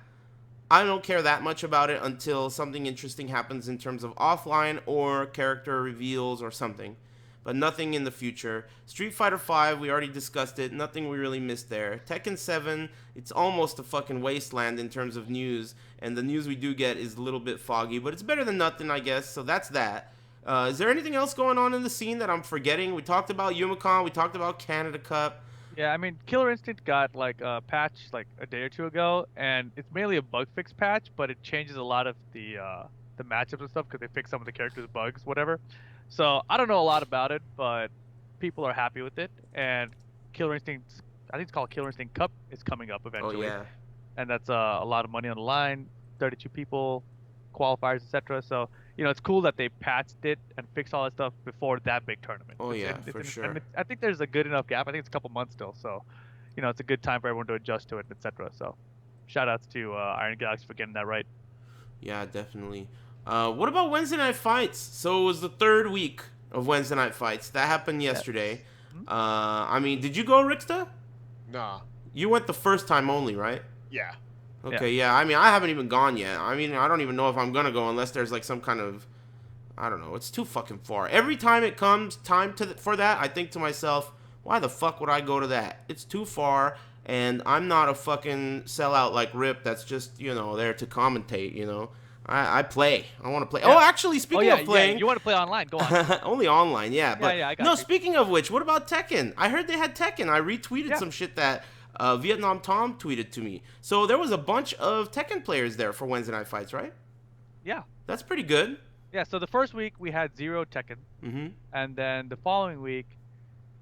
I don't care that much about it until something interesting happens in terms of offline or character reveals or something. But nothing in the future. Street Fighter V, we already discussed it. Nothing we really missed there. Tekken 7, it's almost a fucking wasteland in terms of news. And the news we do get is a little bit foggy. But it's better than nothing, I guess. So that's that. Is there anything else going on in the scene that I'm forgetting? We talked about Yumicon. We talked about Canada Cup. Yeah, I mean, Killer Instinct got like a patch like a day or two ago, and it's mainly a bug fix patch, but it changes a lot of the matchups and stuff because they fix some of the characters' bugs, whatever. So I don't know a lot about it, but people are happy with it. And Killer Instinct, I think it's called Killer Instinct Cup, is coming up Oh, eventually, yeah. and that's a lot of money on the line, 32 people, qualifiers, etc. So you know, it's cool that they patched it and fixed all that stuff before that big tournament. Oh, yeah, for and sure. I think there's a good enough gap. I think it's a couple months still, so you know, it's a good time for everyone to adjust to it, etc. So, shout outs to Iron Galaxy for getting that right. Yeah, definitely. What about Wednesday Night Fights? So it was the third week of Wednesday Night Fights. That happened yesterday. I mean, did you go, Rixta? Nah. You went the first time only, right? Yeah. Okay, yeah. I mean, I haven't even gone yet. I mean, I don't even know if I'm gonna go unless there's like some kind of, I don't know. It's too fucking far. Every time it comes time for that, I think to myself, why the fuck would I go to that? It's too far, and I'm not a fucking sellout like Rip that's just, you know, there to commentate, you know. I play. I want to play. Yeah. Oh, actually, speaking of playing. Yeah, you want to play online? Go on. Only online, yeah. But yeah, I got no, you. speaking of which, what about Tekken? I heard they had Tekken. I retweeted some shit that Vietnam Tom tweeted to me. So there was a bunch of Tekken players there for Wednesday Night Fights, right? Yeah. That's pretty good. Yeah. So the first week we had 0 Tekken, Mm-hmm. and then the following week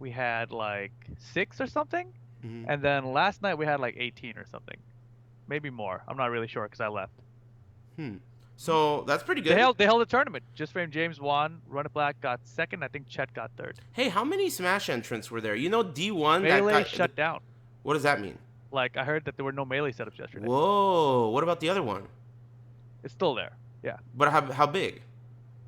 we had like 6 or something, Mm-hmm. and then last night we had like 18 or something, maybe more. I'm not really sure because I left. So that's pretty good. They held a tournament. Just Frame James won. Run It Black got second. I think Chet got third. Hey, how many Smash entrants were there? You know D1? Melee shut down. What does that mean? Like I heard that there were no melee setups yesterday. Whoa. What about the other one? It's still there. Yeah. But how big?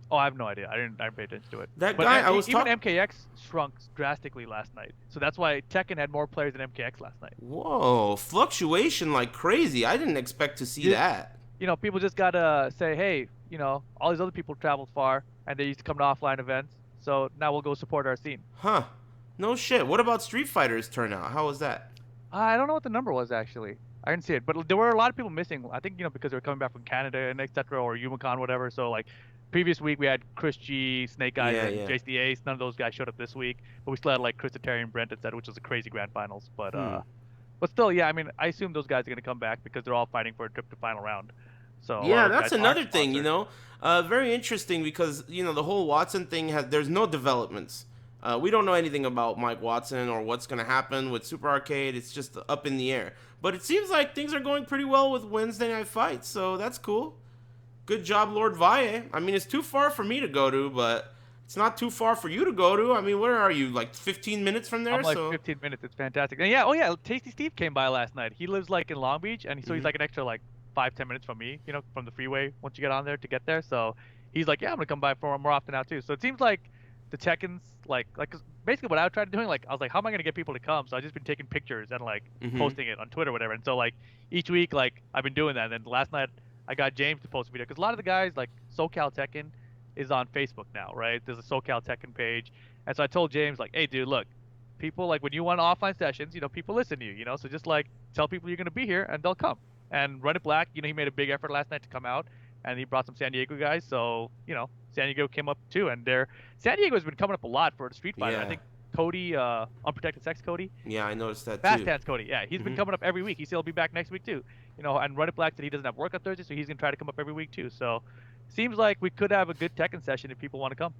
Oh, I have no idea. I didn't pay attention to it. That But guy, I was even talking. MKX shrunk drastically last night. So that's why Tekken had more players than MKX last night. Whoa, fluctuation like crazy. I didn't expect to see Yeah. that. You know, people just gotta say, hey, you know, all these other people traveled far and they used to come to offline events. So now we'll go support our scene. Huh. No shit. What about Street Fighter's turnout? How was that? I don't know what the number was actually. I didn't see it, but there were a lot of people missing. I think, you know, because they were coming back from Canada and etc. or Yumicon, whatever. So like previous week we had Chris G, Snake Eyes, Yeah, and yeah. Jace the Ace. None of those guys showed up this week, but we still had like Chris Terry and Brent, etc., which was a crazy grand finals. But still, yeah. I mean, I assume those guys are gonna come back because they're all fighting for a trip to final round. So a lot Yeah, of that's guys aren't another thing, you sponsored. know. Very interesting because, you know, the whole Watson thing there's no developments. We don't know anything about Mike Watson or what's going to happen with Super Arcade. It's just up in the air. But it seems like things are going pretty well with Wednesday Night Fights, so that's cool. Good job, Lord Valle. I mean, it's too far for me to go to, but it's not too far for you to go to. I mean, where are you? Like 15 minutes from there? I'm like So, 15 minutes. It's fantastic. And yeah, oh yeah, Tasty Steve came by last night. He lives like in Long Beach, and so he's Mhm. like an extra like 5-10 minutes from me, from the freeway once you get on there to get there. So he's like, yeah, I'm gonna come by for more often now too. So it seems like the Tekken's like 'cause basically what I tried doing, like I was like, how am I gonna get people to come? So I just been taking pictures and like Mhm. posting it on Twitter, or whatever. And so like each week, like I've been doing that. And then last night I got James to post a video because a lot of the guys like SoCal Tekken is on Facebook now, right? There's a SoCal Tekken page, and so I told James like, hey, dude, look, people like when you want offline sessions, people listen to you, so just like tell people you're gonna be here and they'll come. And Run It Black, he made a big effort last night to come out, and he brought some San Diego guys. So San Diego came up too, and San Diego's been coming up a lot for the Street Fighter. I Yeah. think Cody, Unprotected Sex Cody, Yeah, I noticed that Fast too. Hands Cody, yeah, he's been Mhm. coming up every week. He said he'll be back next week too. And Run It Black said he doesn't have work on Thursday, so he's gonna try to come up every week too. So seems like we could have a good Tekken session if people want to come.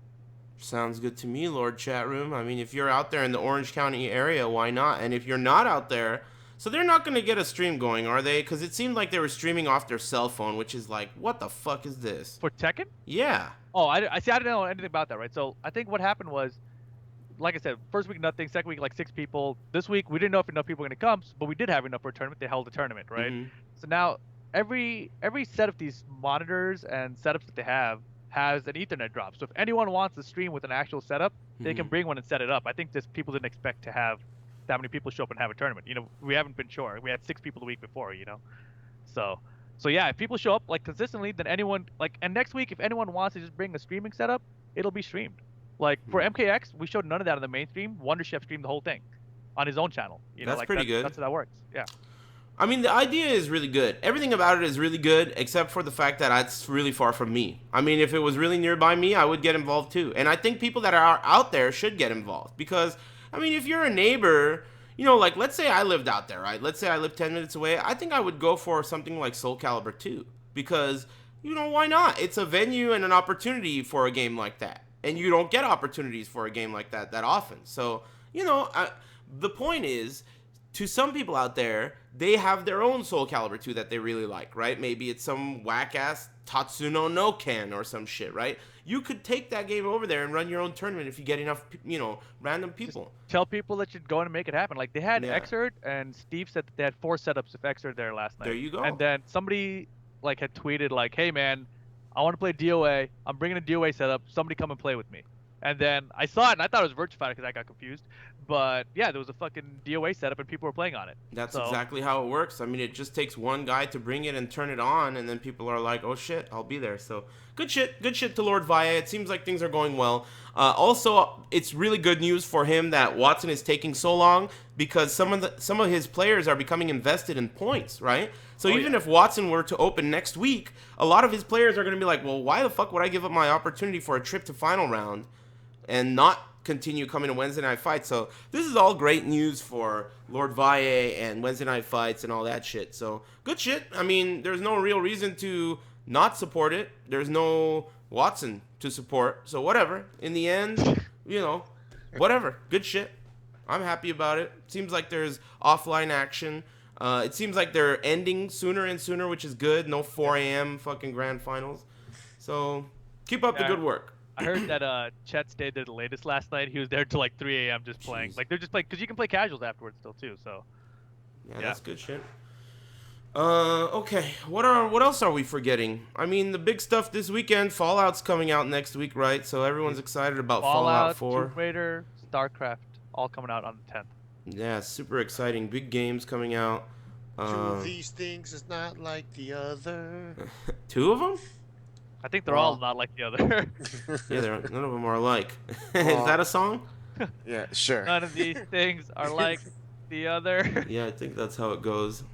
Sounds good to me, Lord Chat Room. I mean, if you're out there in the Orange County area, why not? And if you're not out there, so they're not going to get a stream going, are they? Because it seemed like they were streaming off their cell phone, which is like, what the fuck is this? For Tekken? Yeah. Oh, I see. I didn't know anything about that, right? So I think what happened was, like I said, first week nothing, second week like 6 people. This week we didn't know if enough people were gonna come, but we did have enough for a tournament. They held a tournament, right? Mhm. So now every set of these monitors and setups that they have has an Ethernet drop. So if anyone wants to stream with an actual setup, they can Mhm. bring one and set it up. I think just people didn't expect to have that many people show up and have a tournament. We haven't been sure. We had 6 people the week before. So so yeah, if people show up like consistently, then anyone and next week if anyone wants to just bring a streaming setup, it'll be streamed. Like for Mhm. MKX, we showed none of that on the main stream. Wonder Chef streamed the whole thing on his own channel. That's pretty good. That's how that works. Yeah. I mean, the idea is really good. Everything about it is really good, except for the fact that it's really far from me. I mean, if it was really nearby me, I would get involved too. And I think people that are out there should get involved because, I mean, if you're a neighbor, like let's say I lived out there, right? Let's say I lived 10 minutes away. I think I would go for something like Soul Calibur 2 because, why not? It's a venue and an opportunity for a game like that. And you don't get opportunities for a game like that often. So, the point is, to some people out there, they have their own Soul Calibur 2 that they really like, right? Maybe it's some whack-ass Tatsuno no Ken or some shit, right? You could take that game over there and run your own tournament if you get enough, random people. Tell people that you're going to make it happen. Like they had Yeah. Xrd, and Steve said that they had 4 setups of Xrd there last night. There you go. And then somebody had tweeted like, "Hey man, I want to play DOA. I'm bringing a DOA setup. Somebody come and play with me." And then I saw it and I thought it was Virtua Fighter because I got confused. But yeah, there was a fucking DOA setup and people were playing on it. That's So- exactly how it works. I mean, it just takes one guy to bring it and turn it on, and then people are like, "Oh shit, I'll be there." So good shit to Lord Valle. It seems like things are going well. Also, it's really good news for him that Watson is taking so long because some of his players are becoming invested in points, right? So even if Watson were to open next week, a lot of his players are going to be like, "Well, why the fuck would I give up my opportunity for a trip to final round and not continue coming to Wednesday Night Fights?" So this is all great news for Lord Valle and Wednesday Night Fights and all that shit. So good shit. I mean, there's no real reason to not support it. There's no Watson to support. So whatever. In the end, whatever. Good shit. I'm happy about it. Seems like there's offline action. It seems like they're ending sooner and sooner, which is good. No 4 a.m. fucking grand finals. So keep up the good work. I heard that Chet stayed there the latest last night. He was there till like 3 a.m. just playing. Jeez. Like they're just playing because you can play casuals afterwards still too. So Yeah, that's good shit. Okay. What else are we forgetting? I mean, the big stuff this weekend. Fallout's coming out next week, right? So everyone's excited about Fallout 4. Tomb Raider, StarCraft, all coming out on the 10th. Yeah, super exciting. Big games coming out. Two of these things is not like the other. 2 of them? I think they're all not like the other. Yeah, none of them are alike. Is that a song? Yeah, sure. None of these things are like the other. Yeah, I think that's how it goes.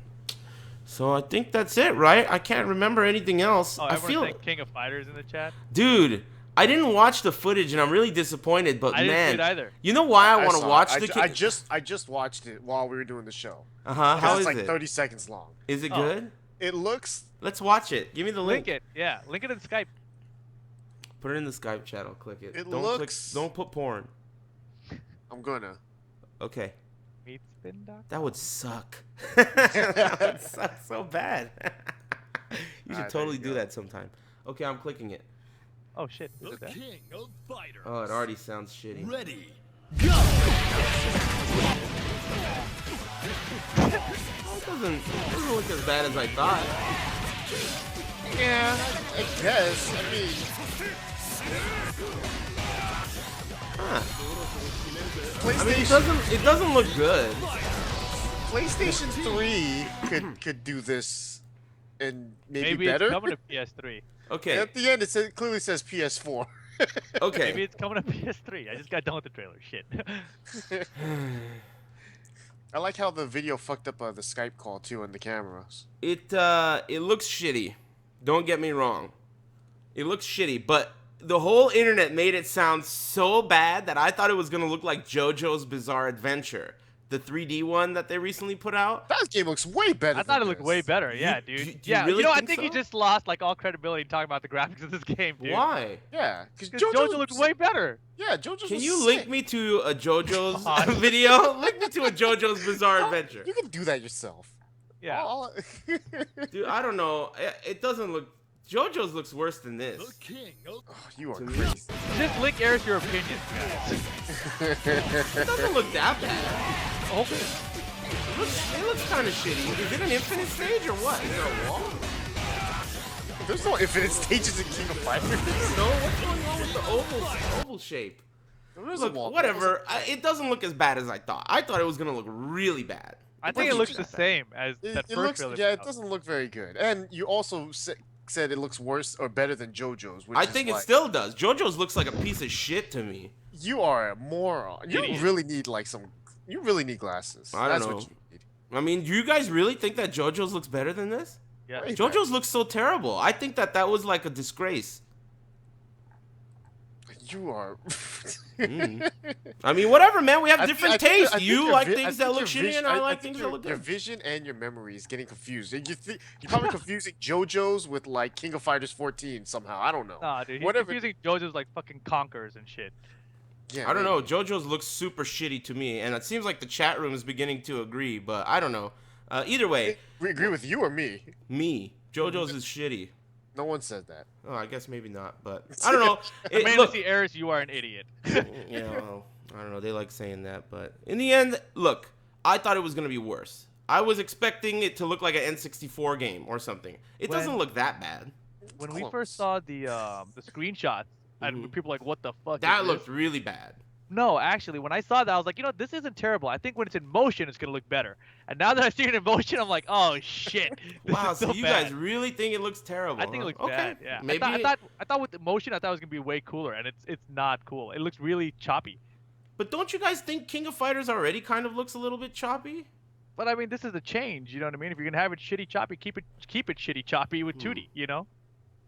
So I think that's it, right? I can't remember anything else. Oh, I everyone's feel, saying King of Fighters in the chat. dude, I didn't watch the footage, and I'm really disappointed. But I didn't man, see it either. you know why I want to saw watch it. the? I just watched it while we were doing the show. How It's is like it? 30 seconds long. Is it Oh. good? It looks. Let's watch it. Give me the link. Link it. Yeah, link it in Skype. Put it in the Skype chat. I'll click it. It Don't looks. Don't put porn. I'm gonna. Okay. Meatspin.com. That would suck. That would suck so bad. You should totally do that sometime. Okay, I'm clicking it. Oh shit. Is The it that? king of fighters. Oh, it already sounds shitty. Ready. Go. Oh, it doesn't look as bad as I thought. Yeah, I guess. I mean, Huh. PlayStation, I mean, it doesn't look good. PlayStation 3 could do this and maybe Maybe better. it's coming to PS3. Okay. At the end, it clearly says PS4. Okay. Maybe it's coming to PS3. I just got done with the trailer. Shit. I like how the video fucked up the Skype call too and the cameras. It looks shitty. Don't get me wrong. It looks shitty, but the whole internet made it sound so bad that I thought it was gonna look like JoJo's Bizarre Adventure, the 3D one that they recently put out. That game looks way better. I thought it than looked this. way better. Yeah, do dude. you Yeah, really I think think you so? just lost like all credibility talking about the graphics of this game, dude. Why? Yeah, because Because JoJo looks way better. Yeah, JoJo's. Can was you sick. link me to a JoJo's God. video? Link me to a JoJo's Bizarre Adventure. You can do that yourself. Yeah. Dude, I don't know. It doesn't look. JoJo's looks worse than The this. king of You are To me. crazy. Just link Eris your opinions, guys. It doesn't look that bad. Okay. It looks kind of shitty. Is it an infinite stage or what? Is there a wall? There's no infinite stages in King of Fighters. I don't know. What's going on with the oval shape? There is Look, a wall. whatever. It doesn't look as bad as I thought. I thought it was gonna look really bad. I think it It looks the looks same as It, that it first looks. trailer. Yeah, it doesn't look very good. And you also said it looks worse or better than JoJo's. Which I is think it like, still does. JoJo's looks like a piece of shit to me. You are a moron. You Idiot. really need like some. You really need glasses. I don't That's know. what you need. I mean, do you guys really think that JoJo's looks better than this? Yeah. Wait. JoJo's looks so terrible. I think that was like a disgrace. You are. I mean, whatever, man. We have I different think- I think- tastes. I think You your like vi- I things think that your look shitty, vision- and I like think things that your- look Your good. vision and your memory is getting confused. And you're probably confusing JoJo's with like King of Fighters 14 somehow. I don't know. Nah, dude. He's Whatever. confusing JoJo's like fucking Conquerors and shit. Yeah, I don't know. maybe. JoJo's looks super shitty to me, and it seems like the chat room is beginning to agree. But I don't know. Either way, We agree with you or me? me, JoJo's is shitty. No one said that. Oh, I guess maybe not, but I don't know. Man, Look, see Eris, you are an idiot. you know, I don't know. They like saying that, but in the end, look, I thought it was gonna be worse. I was expecting it to look like an N64 game or something. It When- doesn't look that bad. When we close. first saw the screenshots, and Mhm. people were like, "What the fuck?" That is looked this? really bad. No, actually, when I saw that, I was like, you know, this isn't terrible. I think when it's in motion, it's gonna look better. And now that I see it in motion, I'm like, oh shit. This Wow, is so so you bad. guys really think it looks terrible? I think it huh? looks okay. bad. Yeah. Maybe. I thought with the motion, I thought it was gonna be way cooler, and it's not cool. It looks really choppy. But don't you guys think King of Fighters already kind of looks a little bit choppy? But I mean, this is a change. You know what I mean? If you're gonna have it shitty choppy, keep it shitty choppy with 2D. You know?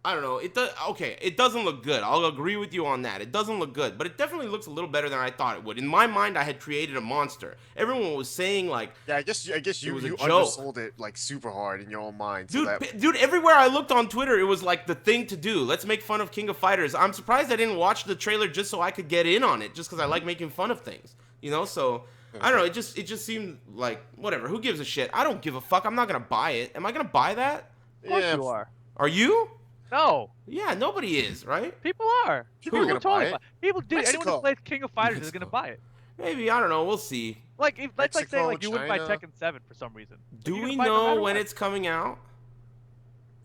I don't know. It does. Okay, it doesn't look good. I'll agree with you on that. It doesn't look good, but it definitely looks a little better than I thought it would. In my mind, I had created a monster. Everyone was saying like, Yeah, I guess you was a you joke. undersold it like super hard in your own mind. So dude, that, dude, everywhere I looked on Twitter, it was like the thing to do. Let's make fun of King of Fighters. I'm surprised I didn't watch the trailer just so I could get in on it, just because I like making fun of things. You know, so I don't know. It just seemed like whatever. Who gives a shit? I don't give a fuck. I'm not gonna buy it. Am I gonna buy that? Of course Yeah, you are. Are you? No, Yeah, nobody is, right? people are. People are gonna totally buy it. People, dude. Anyone Mexico. who plays King of Fighters is gonna Mexico. buy it. Maybe, I don't know. We'll see. Like, if, that's like saying Mexico, like you wouldn't buy China. Tekken 7 for some reason. Do You're we gonna buy it no know matter when what. it's coming out?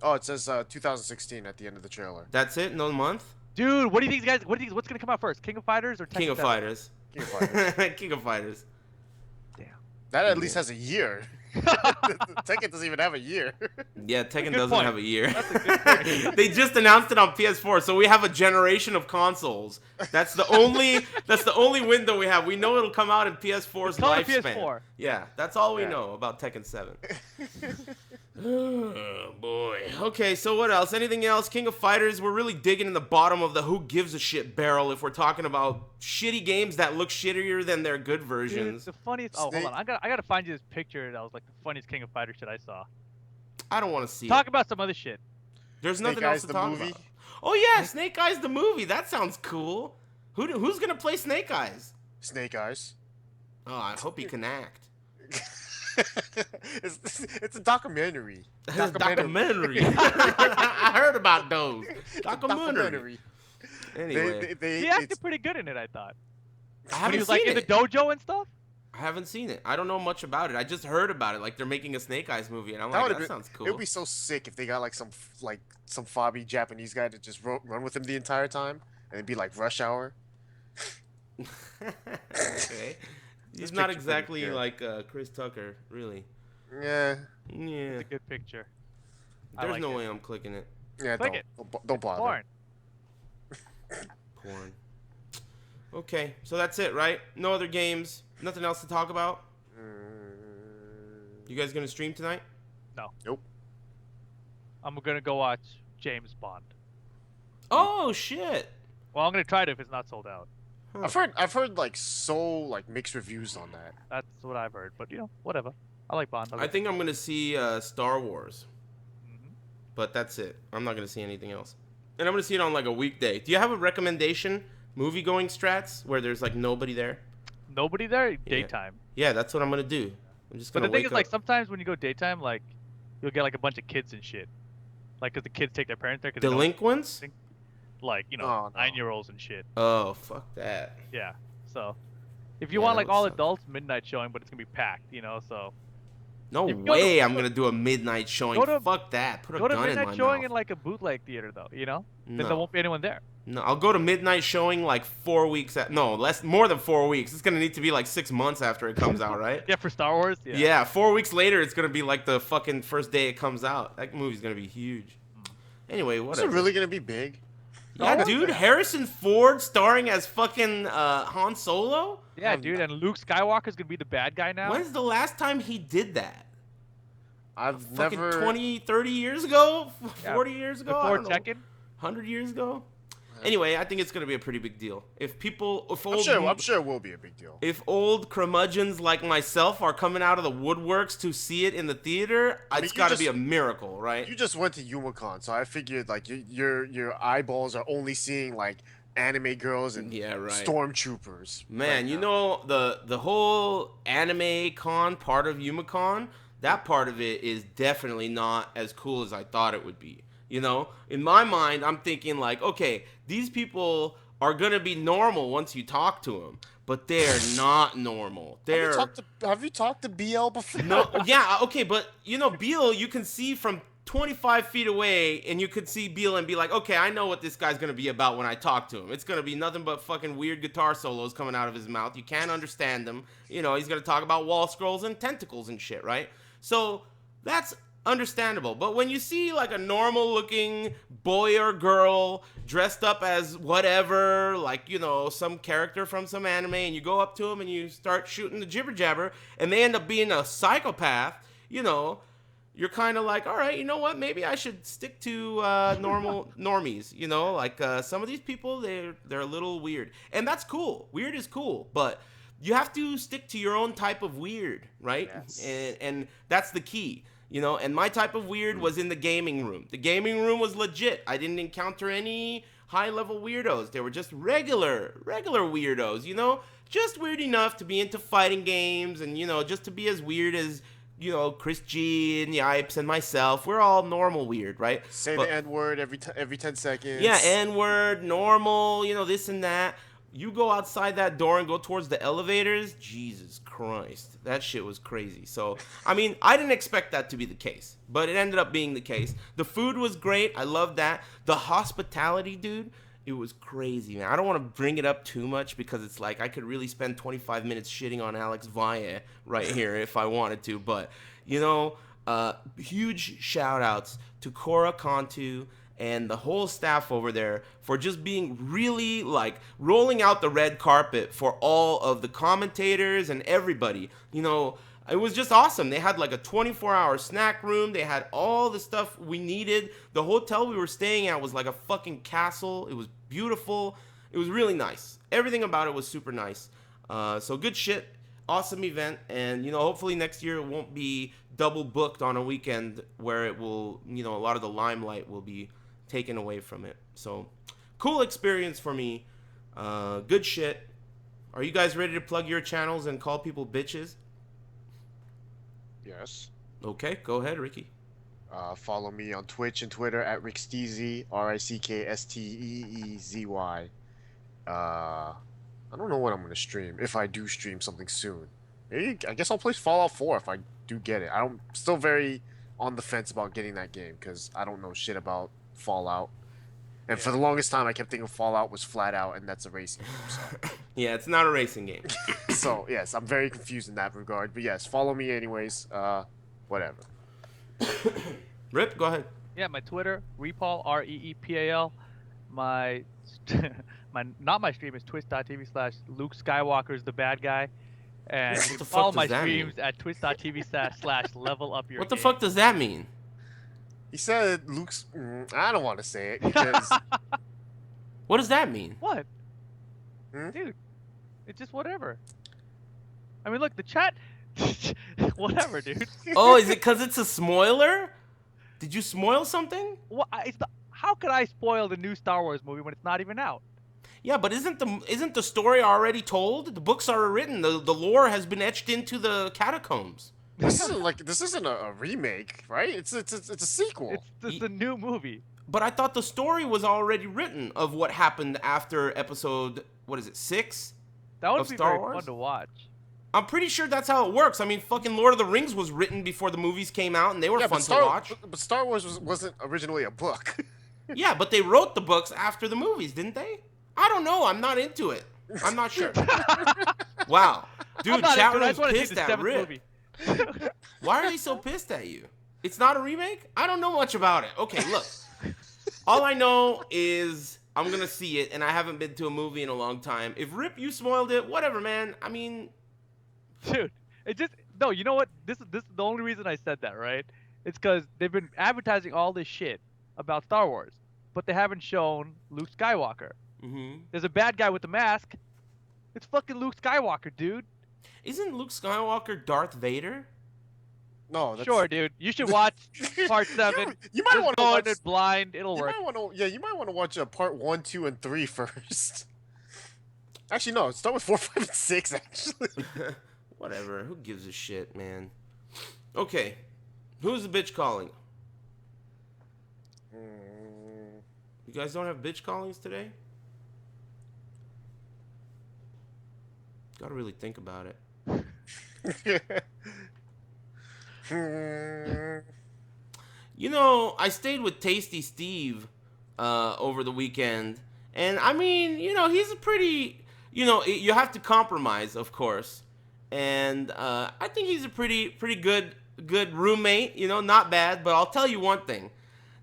oh, it says 2016 at the end of the trailer. That's it? No month? Dude, what do you think, guys? What's gonna come out first? King of Fighters or Tekken King of 7? Fighters. King of Fighters. King of Fighters. That at least has a year. Tekken doesn't even have a year. Yeah, Tekken good doesn't point. have a year. That's a good point. They just announced it on PS4, so we have a generation of consoles. That's the only window we have. We know it'll come out in PS4's It's coming to lifespan. PS4. Yeah, that's all we Yeah. know about Tekken 7. Oh boy. Okay, so what else? Anything else? King of Fighters, we're really digging in the bottom of the who gives a shit barrel if we're talking about shitty games that look shittier than their good Dude, versions. the funniest. Oh, hold Snake- on. I gotta find you this picture that was like the funniest King of Fighters shit I saw. I don't want to see Talk it. about some other shit. There's Snake nothing else Eyes to the talk movie? about. Oh yeah, Snake Eyes the movie. That sounds cool. Who's gonna play Snake Eyes? Snake Eyes. Oh, I hope he can act. It's a documentary. Documentary. I heard about those. It's a Documentary. Anyway, He acted pretty good in it, I thought. I When he haven't was like seen in the it. dojo and stuff. I haven't seen it. I don't know much about it. I just heard about it. Like they're making a Snake Eyes movie, and I'm like, that sounds cool. It would be so sick if they got like some fobby Japanese guy to just run with him the entire time, and it'd be like Rush Hour. Okay. He's This not picture's exactly pretty good. like Chris Tucker, really. Yeah, Yeah. It's a good picture. I There's like no it. way I'm clicking it. yeah. Click Don't bother. Porn. Porn. Okay, so that's it, right? No other games. Nothing else to talk about. You guys gonna stream tonight? Nope. I'm gonna go watch James Bond. Oh shit! Well, I'm gonna try it if it's not sold out. Huh. I've heard like mixed reviews on that. That's what I've heard. But whatever. I like Bond. I think I'm gonna see Star Wars, Mhm. but that's it. I'm not gonna see anything else. And I'm gonna see it on like a weekday. Do you have a recommendation? Movie going strats where there's like nobody there? Nobody there. Daytime. Yeah, that's what I'm gonna do. I'm just But gonna the thing wake is, like, up. sometimes when you go daytime, like, you'll get like a bunch of kids and shit. Like, 'cause the kids take their parents there. 'Cause they don't- Delinquents? like, Oh, no. 9-year-olds and shit. Oh, fuck that. Yeah. So, if you Yeah, want that like would all suck. adults, midnight showing, but it's gonna be packed. So No If you go way to- I'm gonna do a midnight showing. go to- Fuck that. Put a go to gun in midnight my showing mouth. in like a bootleg theater, though. Then No. there won't be anyone there. No, I'll go to midnight showing like 4 weeks more than 4 weeks. It's gonna need to be like 6 months after it comes out, right? Yeah, for Star Wars. Yeah. Yeah, 4 weeks later, it's gonna be like the fucking first day it comes out. That movie's gonna be huge. Anyway, Is whatever. it really gonna be big? Yeah, No, dude, yeah. Harrison Ford starring as fucking Han Solo? Yeah, dude, and Luke Skywalker's gonna be the bad guy now. When's the last time he did that? I've Fucking never. 20, 30 years ago? Yeah, 40 years ago? I Before don't know. Tekken. 100 years ago? Anyway, I think it's gonna be a pretty big deal. If I'm sure it will be a big deal. If old curmudgeons like myself are coming out of the woodworks to see it in the theater, I mean, it's you got to just- be a miracle, right? You just went to Yumicon, so I figured like your eyeballs are only seeing like anime girls and Yeah, right. stormtroopers. Man, right you now. know the whole anime con part of Yumicon, that part of it is definitely not as cool as I thought it would be. In my mind, I'm thinking like, okay, these people are gonna be normal once you talk to them, but they're not normal. They're Have you talked to BL before? no, yeah, okay, but Beal, you can see from 25 feet away, and you could see Beal and be like, okay, I know what this guy's gonna be about when I talk to him. It's gonna be nothing but fucking weird guitar solos coming out of his mouth. You can't understand them. He's gonna talk about wall scrolls and tentacles and shit, right? So that's understandable. But when you see like a normal looking boy or girl dressed up as whatever, like some character from some anime, and you go up to them and you start shooting the jibber jabber, and they end up being a psychopath, you're kind of like, all right, you know what? Maybe I should stick to normal normies. Like some of these people, they're a little weird, and that's cool. Weird is cool, but you have to stick to your own type of weird, right? Yes. And that's the key. And my type of weird was in the gaming room. The gaming room was legit. I didn't encounter any high-level weirdos. They were just regular weirdos, just weird enough to be into fighting games and, just to be as weird as, Chris G and Yipes and myself. We're all normal weird, right? Say But- the N word every 10 seconds. yeah, N-word, normal, this and that. You go outside that door and go towards the elevators, Jesus Christ. That shit was crazy. So, I mean, I didn't expect that to be the case, but it ended up being the case. The food was great. I loved that. The hospitality, dude, it was crazy, man. I don't want to bring it up too much because it's like I could really spend 25 minutes shitting on Alex Valle right here if I wanted to, but, huge shout-outs to Cora Cantu and the whole staff over there for just being really like rolling out the red carpet for all of the commentators and everybody. It was just awesome. They had like a 24-hour snack room. They had all the stuff we needed. The hotel we were staying at was like a fucking castle. It was beautiful. It was really nice. Everything about it was super nice. So good shit. awesome event, and hopefully next year it won't be double booked on a weekend where it will, a lot of the limelight will be taken away from it. So, cool experience for me. Good shit. Are you guys ready to plug your channels and call people bitches? Yes. Okay, go ahead, Ricky. Follow me on Twitch and Twitter at RickSteezy, RickSteezy. I don't know what I'm gonna stream, if I do stream something soon. Maybe, I guess I'll play Fallout 4 if I do get it. I'm still very on the fence about getting that game because I don't know shit about Fallout. And for the longest time, I kept thinking Fallout was flat out, and that's a racing game. So, Yeah, it's not a racing game. so yes, I'm very confused in that regard. But yes, follow me anyways. Whatever. Rip, go ahead. Yeah, my Twitter, Reepal, REEPAL. My not my stream is twitch.tv/Luke Skywalker's the bad guy. And What you the can follow fuck my does that mean? streams at twitch.tv/level up your What the game. fuck does that mean? He said Luke's. I don't want to say it because What does that mean? What? Hmm? Dude, it's just whatever. I mean, look, the chat. Whatever, dude. Oh, is it because it's a spoiler? Did you spoil something? What? How could I spoil the new Star Wars movie when it's not even out? Yeah, but isn't the story already told? The books are written. The lore has been etched into the catacombs. this isn't a remake, right? It's a sequel. It's just a new movie. But I thought the story was already written of what happened after episode, what is it, 6? That would Of be Star very Wars? fun to watch. I'm pretty sure that's how it works. I mean, fucking Lord of the Rings was written before the movies came out, and they were fun to watch. But Star Wars wasn't originally a book. Yeah, but they wrote the books after the movies, didn't they? I don't know. I'm not into it. I'm not sure. Wow. Dude, I'm not chat into it. I room's just wanna see pissed the at 7th Rip. movie. Why are they so pissed at you? It's not a remake? I don't know much about it. Okay, look. All I know is I'm going to see it, and I haven't been to a movie in a long time. If Rip, you spoiled it, whatever, man. I mean, Dude, it just no. You know what? This is the only reason I said that, right? It's because they've been advertising all this shit about Star Wars, but they haven't shown Luke Skywalker. There's a bad guy with a mask. It's fucking Luke Skywalker, dude. isn't Luke Skywalker Darth Vader? No, that's, Sure, dude. You should watch Part 7. You might Just want to go watch. in it blind. It'll You work. might want to. Yeah, you might want to watch part 1, 2, and 3 first. Actually, no. Start with 4, 5, and 6. Actually. Whatever. Who gives a shit, man? Okay. Who's the bitch calling? You guys don't have bitch callings today? Gotta really think about it. I stayed with Tasty Steve over the weekend, and I mean, he's a pretty, you have to compromise, of course, and I think he's a pretty good roommate, not bad. But I'll tell you one thing: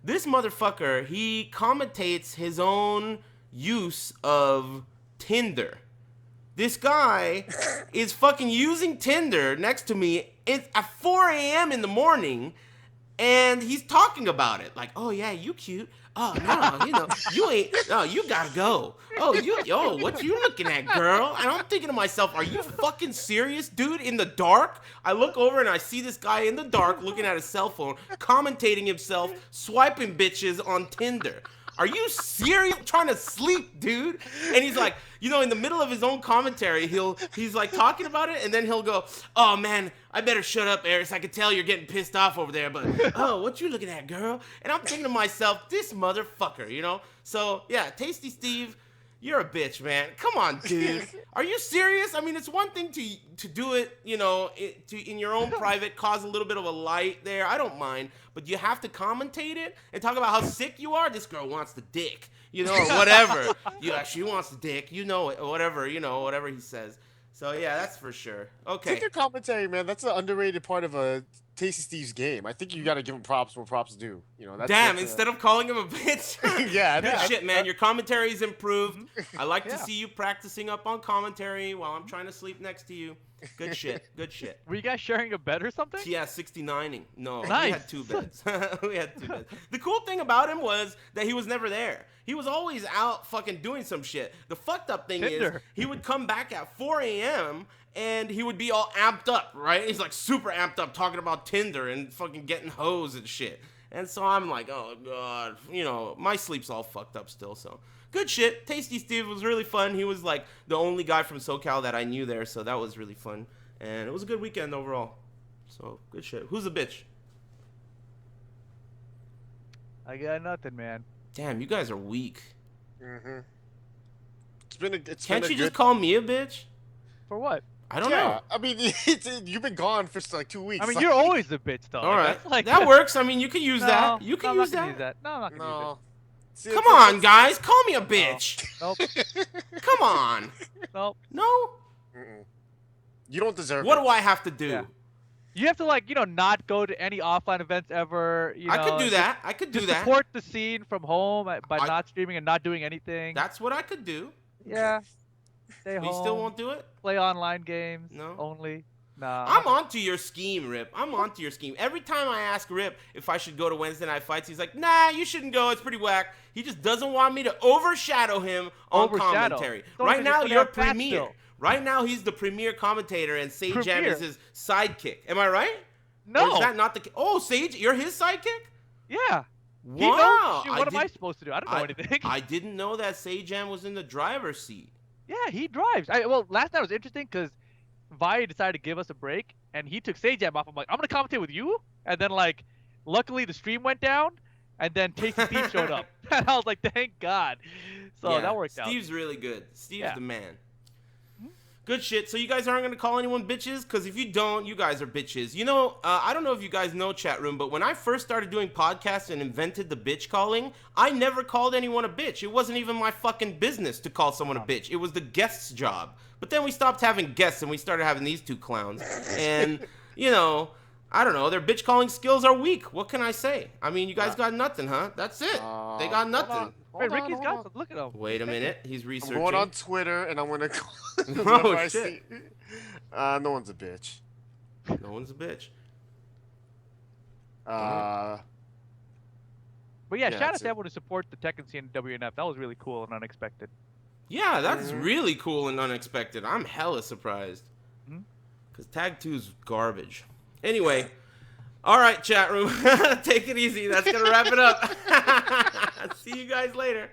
this motherfucker, he commentates his own use of Tinder. This guy is fucking using Tinder next to me at 4 a.m. in the morning, and he's talking about it. Like, oh, yeah, you cute. Oh, no, you ain't. Oh, you gotta go. Oh, what you looking at, girl? And I'm thinking to myself, are you fucking serious, dude? In the dark? I look over and I see this guy in the dark looking at his cell phone, commentating himself, swiping bitches on Tinder. Are you serious? I'm trying to sleep, dude. And he's like, in the middle of his own commentary, he's like talking about it, and then he'll go, oh man, I better shut up, Eris. I can tell you're getting pissed off over there, but oh, what you looking at, girl? And I'm thinking to myself, this motherfucker, So yeah, Tasty Steve, you're a bitch, man. Come on, dude. Are you serious? I mean, it's one thing to do it, in your own private, cause a little bit of a light there. I don't mind. But you have to commentate it and talk about how sick you are. This girl wants the dick, or whatever. Yeah, she wants the dick, or whatever, whatever he says. So yeah, that's for sure. Okay. Take your commentary, man. That's an underrated part of a Tasty Steve's game. I think you got to give him props where props due. That's instead of calling him a bitch. Yeah, Good shit, man. Your commentary's improved. I like to Yeah. see you practicing up on commentary while I'm trying to sleep next to you. Good shit. Good shit. Were you guys sharing a bed or something? Yeah, 69ing. No, we Nice. had 2 beds. We had 2 beds. The cool thing about him was that he was never there. He was always out fucking doing some shit. The fucked up thing is Tinder. he would come back at 4 a.m. and he would be all amped up, right? He's like super amped up talking about Tinder and fucking getting hoes and shit. And so I'm like, oh god, you know, my sleep's all fucked up still. So good shit. Tasty Steve was really fun. He was like the only guy from SoCal that I knew there, so that was really fun. And it was a good weekend overall. So good shit. Who's the bitch? I got nothing, man. Damn, you guys are weak. Mm-hmm. It's Can't been a you just good... call me a bitch? For what? I don't yeah, know. I mean, you've been gone for like 2 weeks. I mean, like... you're always the bitch, though. All right, That's like, that works. I mean, you can use No, that. You can I'm use not gonna that. use that. No, I'm not gonna use No. See, Come it's- on, guys, call me a bitch. it. Nope. Come on. Nope. No. Mm-mm. You don't deserve What it. do I have to do? Yeah. You have to, like, not go to any offline events ever. I could do that. I could do Just that. support the scene from home by I- not streaming and not doing anything. That's what I could do. Yeah. Stay But home. you still won't do it? Play online games. No? Only. Nah. I'm onto your scheme, Rip. I'm onto your scheme. Every time I ask Rip if I should go to Wednesday Night Fights, he's like, nah, you shouldn't go. It's pretty whack. He just doesn't want me to overshadow him on Overshadow. commentary. Don't Right even now, put you're out that premier. still. Right now, he's the premier commentator, and Sage Jam Premier? is his sidekick. Am I right? No. Or is that not the case? Oh, Sage, you're his sidekick? Yeah. He Wow. knows. Shit, what am I did- supposed to do? I don't know anything. I didn't know that Sage Jam was in the driver's seat. Yeah, he drives. Well, last night was interesting because Vi decided to give us a break, and he took Sajam off. I'm like, I'm gonna commentate with you, and then like, luckily the stream went down, and then Tasty Steve showed up, and I was like, thank God. So Yeah, that worked out. Steve's really good. Steve's Yeah. the man. Good shit. So you guys aren't gonna call anyone bitches? Because if you don't, you guys are bitches. You know, I don't know if you guys know, chat room, but when I first started doing podcasts and invented the bitch calling, I never called anyone a bitch. It wasn't even my fucking business to call someone a bitch. It was the guest's job. But then we stopped having guests and we started having these two clowns. And, you know, I don't know. Their bitch calling skills are weak. What can I say? I mean, you guys got nothing, huh? That's it. They got nothing. Wait, Ricky's got some. Look at him. Wait a minute. He's I'm researching. going on Twitter and I'm gonna call Oh, whoever I shit. see. No one's a bitch. No one's a bitch. Uh, But yeah, Yeah, shout out that's to it. everyone who support the Tekken scene in WNF. That was really cool and unexpected. Yeah, that's really cool and unexpected. I'm hella surprised. Mhm. Because Tag 2's garbage. Anyway, all right, chat room. Take it easy. That's going to wrap it up. See you guys later.